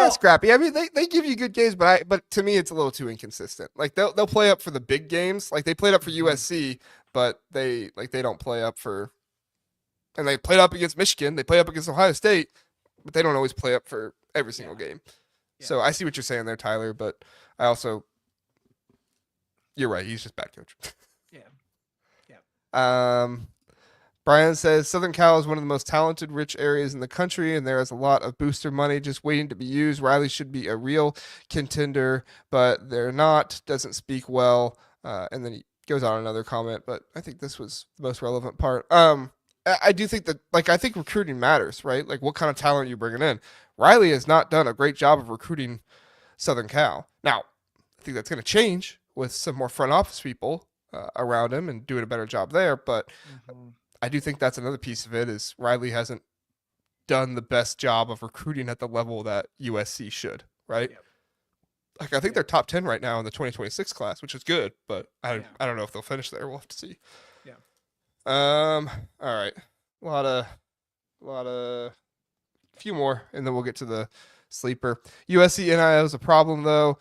Scrappy. I mean, they give you good games, but to me, it's a little too inconsistent. Like they'll play up for the big games. Like they played up for USC, but they don't play up for. And they played up against Michigan. They play up against Ohio State, but they don't always play up for every single game. Yeah. So I see what you're saying there, Tyler. But I also, you're right. He's just a bad coach. Yeah. Brian says Southern Cal is one of the most talented, rich areas in the country, and there is a lot of booster money just waiting to be used. Riley should be a real contender, but they're not. Doesn't speak well, and then he goes on another comment. But I think this was the most relevant part. I do think that, like, I think recruiting matters, right? Like, what kind of talent are you bringing in? Riley has not done a great job of recruiting Southern Cal. Now, I think that's going to change with some more front office people around him and doing a better job there, but. I do think that's another piece of it is Riley hasn't done the best job of recruiting at the level that USC should, right? Yep. Like I think they're top 10 right now in the 2026 class, which is good, but I don't know if they'll finish there. We'll have to see. Yeah. All right. A few more, and then we'll get to the sleeper. USC NIL is a problem though.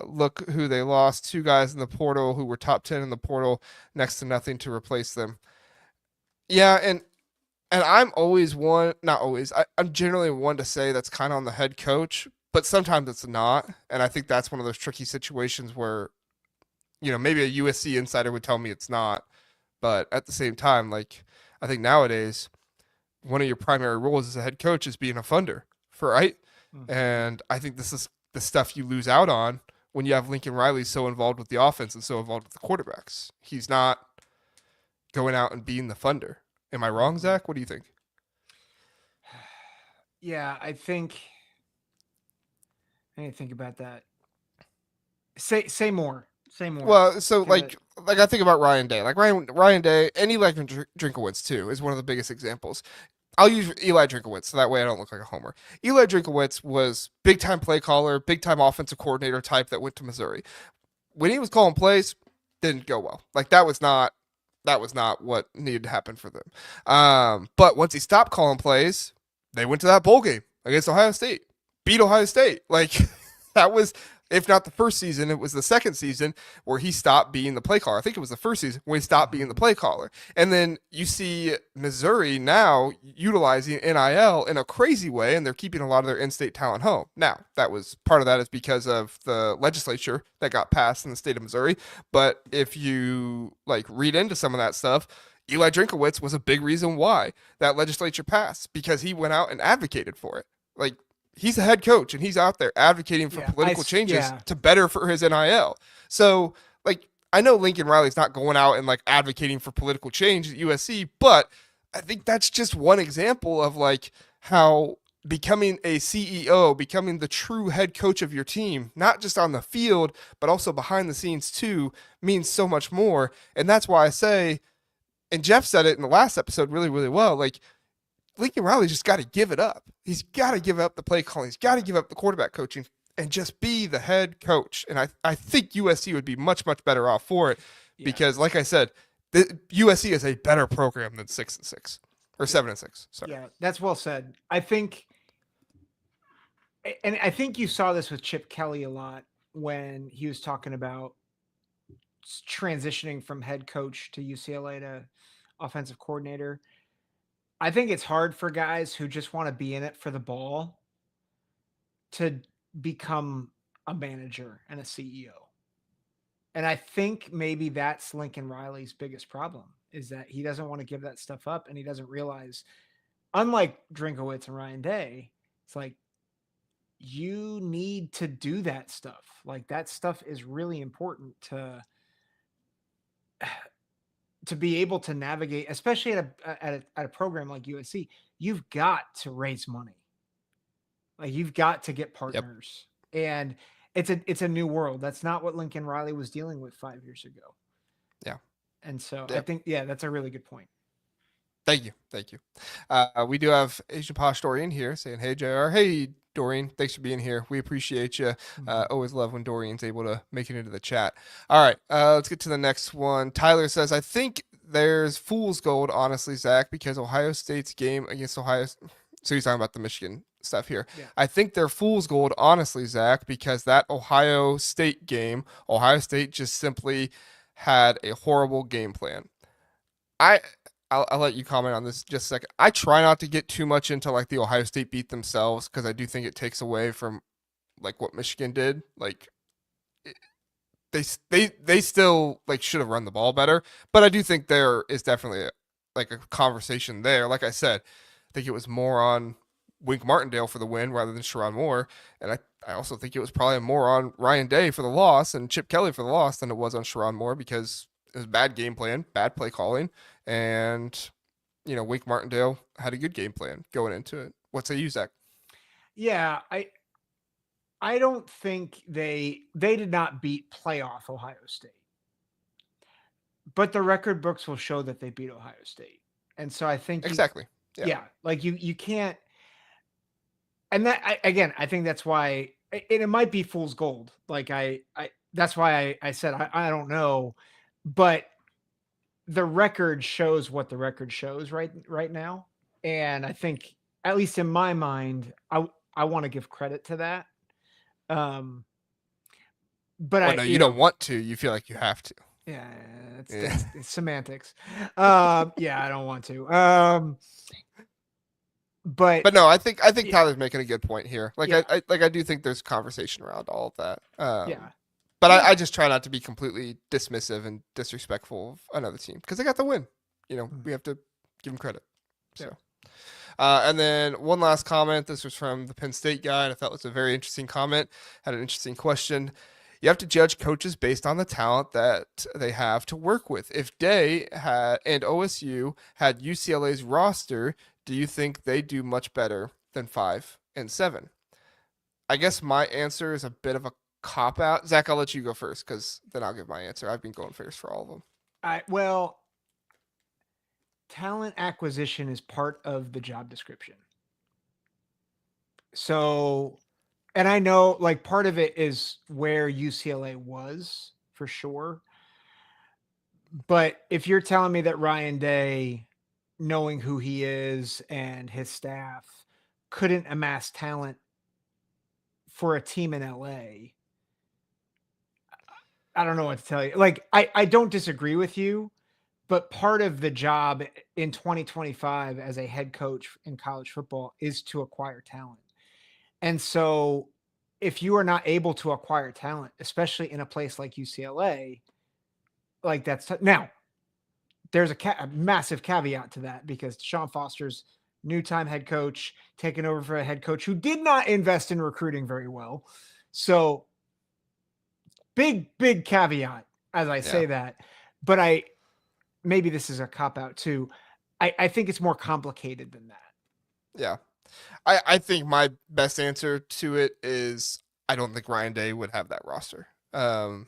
Look who they lost. 2 guys in the portal who were top 10 in the portal, next to nothing to replace them. Yeah, and I'm always one, not always, I'm generally one to say that's kind of on the head coach, but sometimes it's not. And I think that's one of those tricky situations where, maybe a USC insider would tell me it's not. But at the same time, like, I think nowadays, one of your primary roles as a head coach is being a funder, right? Mm-hmm. And I think this is the stuff you lose out on when you have Lincoln Riley so involved with the offense and so involved with the quarterbacks. He's not going out and being the funder. Am I wrong, Zach? What do you think? Yeah, I need to think about that. Say more. Say more. Well, so like I think about Ryan Day. Like Ryan Day and Eli Drinkowitz too is one of the biggest examples. I'll use Eli Drinkowitz so that way I don't look like a homer. Eli Drinkowitz was big time play caller, big time offensive coordinator type that went to Missouri. When he was calling plays, didn't go well. Like that was not what needed to happen for them. But once he stopped calling plays, they went to that bowl game against Ohio State, beat Ohio State. Like that was if not the first season, it was the second season where he stopped being the play caller. I think it was the first season when he stopped being the play caller. And then you see Missouri now utilizing NIL in a crazy way, and they're keeping a lot of their in-state talent home. Now, that was part of that is because of the legislature that got passed in the state of Missouri. But if you like read into some of that stuff, Eli Drinkowitz was a big reason why that legislature passed, because he went out and advocated for it. Like, he's a head coach and he's out there advocating for political changes to better for his NIL. So, like, I know Lincoln Riley's not going out and like advocating for political change at USC, but I think that's just one example of like how becoming a CEO, becoming the true head coach of your team, not just on the field, but also behind the scenes too, means so much more. And that's why I say, and Jeff said it in the last episode really, really well, like, Lincoln Riley just got to give it up. He's got to give up the play calling. He's got to give up the quarterback coaching and just be the head coach. And I think USC would be much, much better off for it because, like I said, USC is a better program than 6-6 or 7-6. Sorry. Yeah, that's well said. I think you saw this with Chip Kelly a lot when he was talking about transitioning from head coach to UCLA to offensive coordinator. I think it's hard for guys who just want to be in it for the ball to become a manager and a CEO. And I think maybe that's Lincoln Riley's biggest problem, is that he doesn't want to give that stuff up, and he doesn't realize, unlike Drinkowitz and Ryan Day, it's like, you need to do that stuff. Like, that stuff is really important to be able to navigate, especially at a program like USC. You've got to raise money. Like, you've got to get partners. Yep. And it's a new world. That's not what Lincoln Riley was dealing with 5 years ago. Yeah. And so I think, that's a really good point. Thank you. We do have Asian Posh Dorian here saying, hey, JR. Hey, Dorian. Thanks for being here. We appreciate you. Always love when Dorian's able to make it into the chat. All right. Let's get to the next one. Tyler says, I think there's fool's gold, honestly, Zach, because Ohio State's game against Ohio. So he's talking about the Michigan stuff here. Yeah. I think they're fool's gold, honestly, Zach, because that Ohio State game, Ohio State just simply had a horrible game plan. I'll let you comment on this just a second. I try not to get too much into like the Ohio State beat themselves, because I do think it takes away from like what Michigan did. Like they still like should have run the ball better, but I do think there is definitely a conversation there. Like I said, I think it was more on Wink Martindale for the win rather than Sherrone Moore, and I also think it was probably more on Ryan Day for the loss and Chip Kelly for the loss than it was on Sherrone Moore, because it was bad game plan, bad play calling, and Wink Martindale had a good game plan going into it. What say you, Zach? Yeah, I don't think they did not beat playoff Ohio State, but the record books will show that they beat Ohio State, and so I think exactly. Yeah, like you can't, and that I think that's why it might be fool's gold. Like that's why I said I don't know. But the record shows what the record shows right now. And I think, at least in my mind, I want to give credit to that. But no, you don't want to. You feel like you have to. Yeah, it's semantics. I don't want to. But no, I think Tyler's making a good point here. Like I do think there's conversation around all of that. But I just try not to be completely dismissive and disrespectful of another team, because they got the win. We have to give them credit. So, and then one last comment. This was from the Penn State guy, and I thought it was a very interesting comment. Had an interesting question. You have to judge coaches based on the talent that they have to work with. If Day and OSU had UCLA's roster, do you think they do much better than 5 and 7? I guess my answer is a bit of a cop out. Zach, I'll let you go first, because then I'll give my answer. I've been going first for all of them. Well, talent acquisition is part of the job description. So, and I know like part of it is where UCLA was, for sure. But if you're telling me that Ryan Day, knowing who he is and his staff, couldn't amass talent for a team in LA, I don't know what to tell you. Like, I don't disagree with you, but part of the job in 2025 as a head coach in college football is to acquire talent. And so if you are not able to acquire talent, especially in a place like UCLA, like now there's a massive caveat to that because Sean Foster's new time head coach taking over for a head coach who did not invest in recruiting very well. So big caveat as I say that, but maybe this is a cop out too. I think it's more complicated than that. Yeah. I think my best answer to it is I don't think Ryan Day would have that roster. And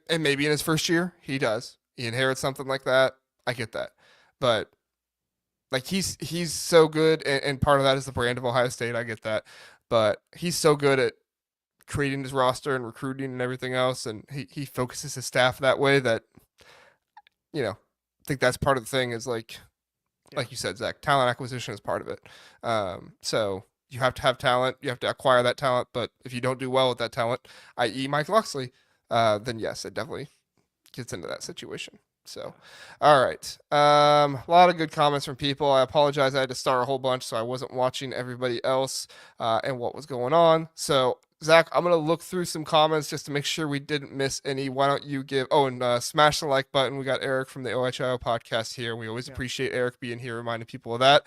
maybe in his first year he does. He inherits something like that. I get that, but like he's so good, and part of that is the brand of Ohio State. I get that, but he's so good at creating his roster and recruiting and everything else, and he focuses his staff that way that I think that's part of the thing is like you said, Zach, talent acquisition is part of it. So you have to have talent, you have to acquire that talent, but if you don't do well with that talent, i.e. Mike Locksley, then yes, it definitely gets into that situation. So, all right. A lot of good comments from people. I apologize. I had to start a whole bunch, so I wasn't watching everybody else and what was going on. So, Zach, I'm going to look through some comments just to make sure we didn't miss any. Why don't you smash the like button. We got Eric from the OHIO podcast here. We always appreciate Eric being here, reminding people of that.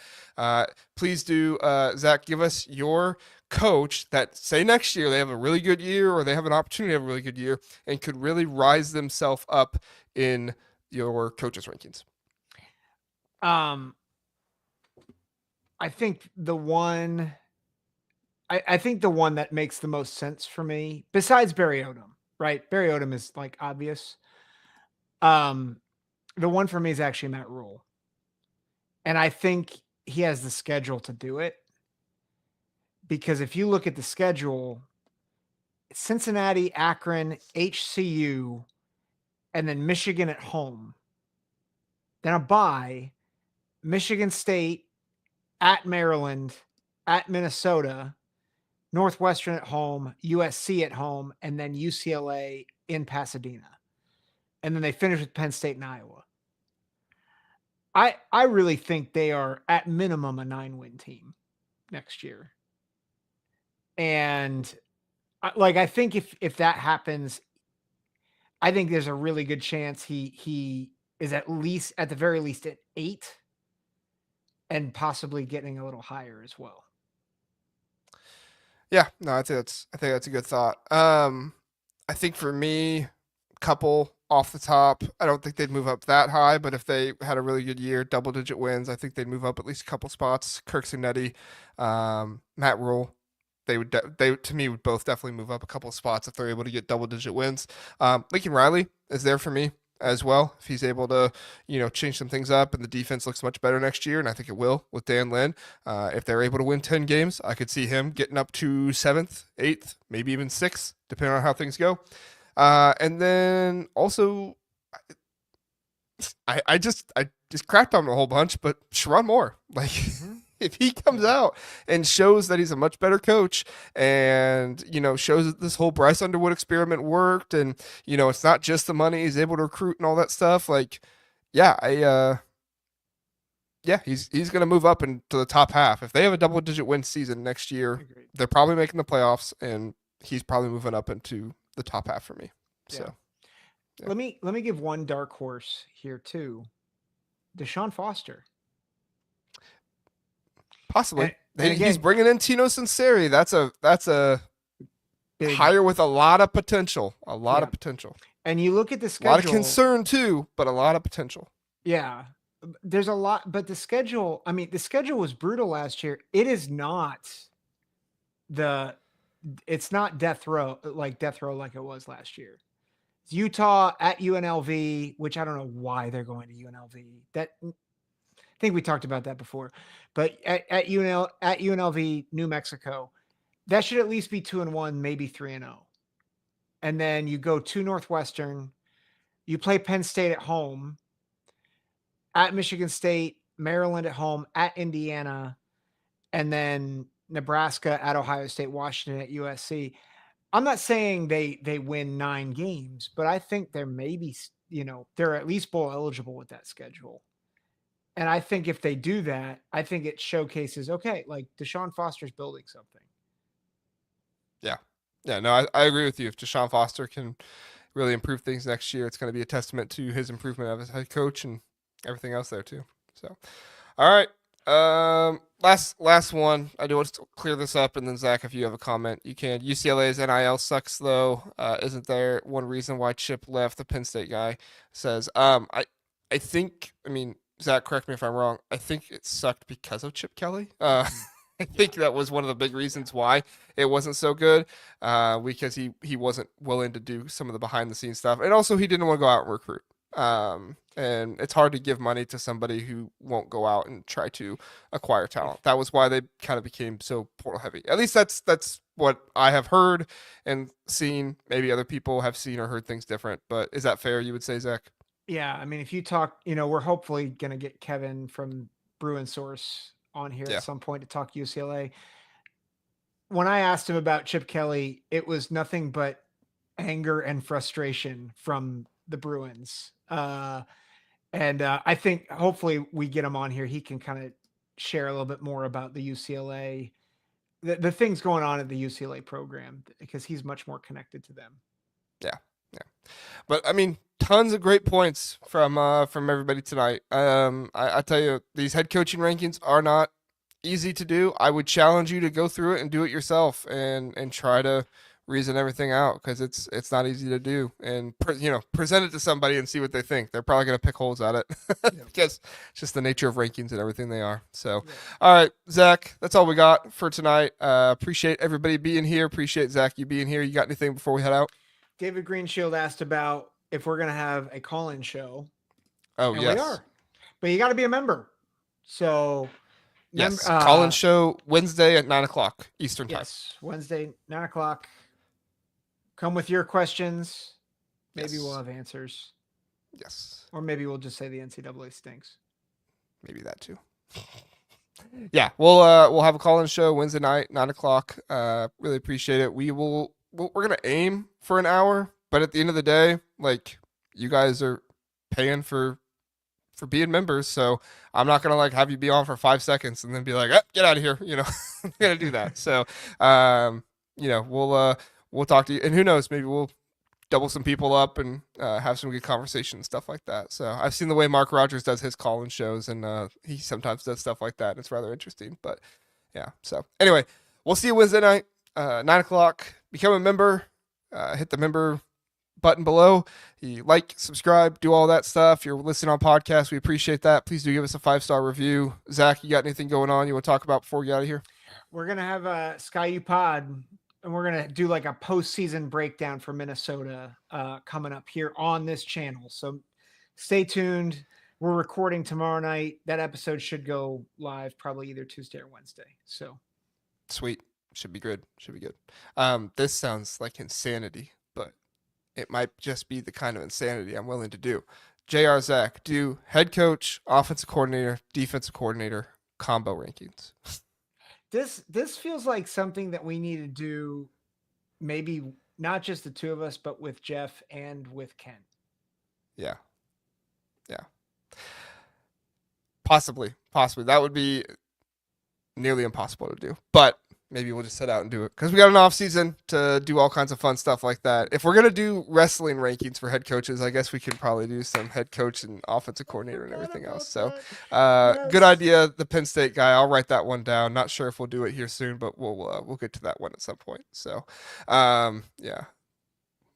Please do, Zach, give us your coach that say next year they have a really good year or they have an opportunity to have a really good year and could really rise themselves up in your coaches rankings. I think the one that makes the most sense for me, besides Barry Odom, right? Barry Odom is like obvious. The one for me is actually Matt Rule. And I think he has the schedule to do it. Because if you look at the schedule, Cincinnati, Akron, HCU, and then Michigan at home. Then a bye, Michigan State, at Maryland, at Minnesota, Northwestern at home, USC at home, and then UCLA in Pasadena. And then they finish with Penn State and Iowa. I really think they are at minimum a 9-win team next year. And I think if that happens, I think there's a really good chance he is at the very least at 8 and possibly getting a little higher as well. Yeah, no, I think that's a good thought. I think for me, couple off the top, I don't think they'd move up that high, but if they had a really good year, double-digit wins, I think they'd move up at least a couple spots. Curt, Cignetti, Matt Rule, they to me would both definitely move up a couple of spots if they're able to get double-digit wins. Lincoln Riley is there for me as well. If he's able to, change some things up and the defense looks much better next year, and I think it will with Dan Lynn. If they're able to win 10 games, I could see him getting up to 7th, 8th, maybe even 6th, depending on how things go. And then also, I just cracked on him a whole bunch, but Sherrod Moore, if he comes out and shows that he's a much better coach and, shows that this whole Bryce Underwood experiment worked and, it's not just the money, he's able to recruit and all that stuff. He's going to move up into the top half. If they have a double-digit win season next year, they're probably making the playoffs, and he's probably moving up into the top half for me. So yeah. Let me give one dark horse here too. Deshaun Foster. Possibly. He's bringing in Tino Sinceri. That's a big hire with a lot of potential. A lot of potential. And you look at the schedule. A lot of concern too, but a lot of potential. Yeah. There's a lot, but the schedule was brutal last year. It is not it's not death row like it was last year. It's Utah at UNLV, which I don't know why they're going to UNLV. I think we talked about that before, but at UNLV, New Mexico, that should at least be 2-1, maybe 3-0. And then you go to Northwestern, you play Penn State at home, at Michigan State, Maryland at home, at Indiana, and then Nebraska at Ohio State, Washington at USC. I'm not saying they win 9 games, but I think they're maybe, they're at least bowl eligible with that schedule. And I think if they do that, I think it showcases, okay, like Deshaun Foster's building something. Yeah. Yeah, no, I agree with you. If Deshaun Foster can really improve things next year, it's going to be a testament to his improvement as a head coach and everything else there too. So, all right. Last one. I do want to clear this up, and then Zach, if you have a comment, you can. UCLA's NIL sucks though. Isn't there one reason why Chip left? The Penn State guy says. I think. I mean, Zach, correct me if I'm wrong. I think it sucked because of Chip Kelly. I think that was one of the big reasons why it wasn't so good, because he wasn't willing to do some of the behind the scenes stuff, and also he didn't want to go out and recruit. And it's hard to give money to somebody who won't go out and try to acquire talent. That was why they kind of became so portal heavy. At least that's what I have heard and seen. Maybe other people have seen or heard things different, but is that fair? You would say, Zach? Yeah, I mean, if you talk, we're hopefully going to get Kevin from Bruin Source on here Yeah. at some point to talk UCLA. When I asked him about Chip Kelly, it was nothing but anger and frustration from the Bruins. And I think hopefully we get him on here. He can kind of share a little bit more about the UCLA, the things going on at the UCLA program, because he's much more connected to them. Yeah. Yeah. But I mean, tons of great points from everybody tonight. I tell you, these head coaching rankings are not easy to do. I would challenge you to go through it and do it yourself and try to reason everything out, because it's not easy to do, and present it to somebody and see what they think. They're probably going to pick holes at it because it's just the nature of rankings and everything they are. So, all right, Zach, that's all we got for tonight. Appreciate everybody being here. Appreciate Zach, you being here. You got anything before we head out? David Greenshield asked about if we're going to have a call-in show. Oh, and yes. We are. But you got to be a member. So, yes, call-in show Wednesday at 9:00 Eastern time. Yes, Wednesday, 9:00. Come with your questions. Maybe we'll have answers. Yes. Or maybe we'll just say the NCAA stinks. Maybe that too. Yeah, we'll have a call-in show Wednesday night, 9:00. Really appreciate it. We're gonna aim for an hour, but at the end of the day, like, you guys are paying for being members, so I'm not gonna have you be on for 5 seconds and then be like, get out of here. I'm not gonna do that. So, we'll talk to you, and who knows, maybe we'll double some people up and have some good conversation and stuff like that. So I've seen the way Mark Rogers does his call-in shows, and he sometimes does stuff like that, and it's rather interesting. But yeah, so anyway, we'll see you Wednesday night, 9:00. Become a member. Hit the member button below. You like, subscribe, do all that stuff. If you're listening on podcast, we appreciate that. Please do give us a 5-star review. Zach, you got anything going on you want to talk about before we get out of here? We're gonna have a Sky U Pod, and we're gonna do like a postseason breakdown for Minnesota coming up here on this channel. So stay tuned. We're recording tomorrow night. That episode should go live probably either Tuesday or Wednesday. So sweet. Should be good. This sounds like insanity, but it might just be the kind of insanity I'm willing to do. JR, Zach, do head coach, offensive coordinator, defensive coordinator combo rankings. This feels like something that we need to do, maybe not just the two of us, but with Jeff and with Ken. Yeah. Possibly. That would be nearly impossible to do, but maybe we'll just set out and do it, because we got an off season to do all kinds of fun stuff like that. If we're going to do wrestling rankings for head coaches, I guess we could probably do some head coach and offensive coordinator and everything else. So good idea. The Penn State guy, I'll write that one down. Not sure if we'll do it here soon, but we'll get to that one at some point. So yeah,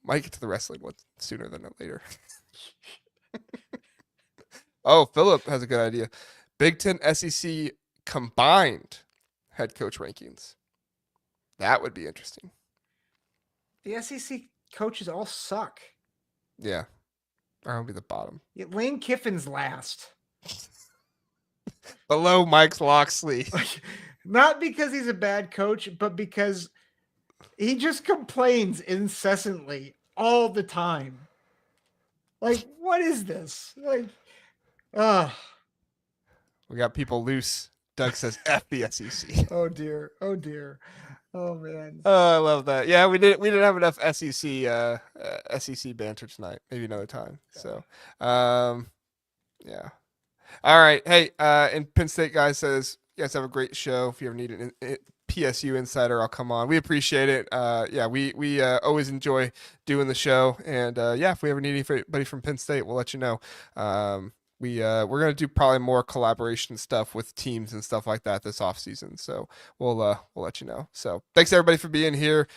might get to the wrestling one sooner than later. Oh, Philip has a good idea. Big Ten SEC combined head coach rankings. That would be interesting. The SEC coaches all suck. Yeah. I'll be the bottom. Yeah, Lane Kiffin's last. Below Mike Locksley. Not because he's a bad coach, but because he just complains incessantly all the time. Like, what is this? Like, we got people loose. Doug says F the SEC. Oh dear. Oh man. Oh, I love that. Yeah, we didn't have enough SEC banter tonight. Maybe another time. So, yeah. All right. Hey, and Penn State guy says, you guys have a great show. If you ever need an PSU insider, I'll come on. We appreciate it. Yeah, we always enjoy doing the show. And yeah, if we ever need anybody from Penn State, we'll let you know. We're gonna do probably more collaboration stuff with teams and stuff like that this off season. So we'll let you know. So thanks everybody for being here.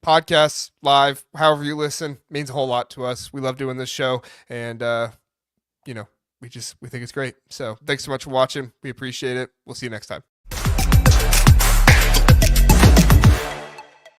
Podcasts, live, however you listen, means a whole lot to us. We love doing this show, and you know, we think it's great. So thanks so much for watching. We appreciate it. We'll see you next time.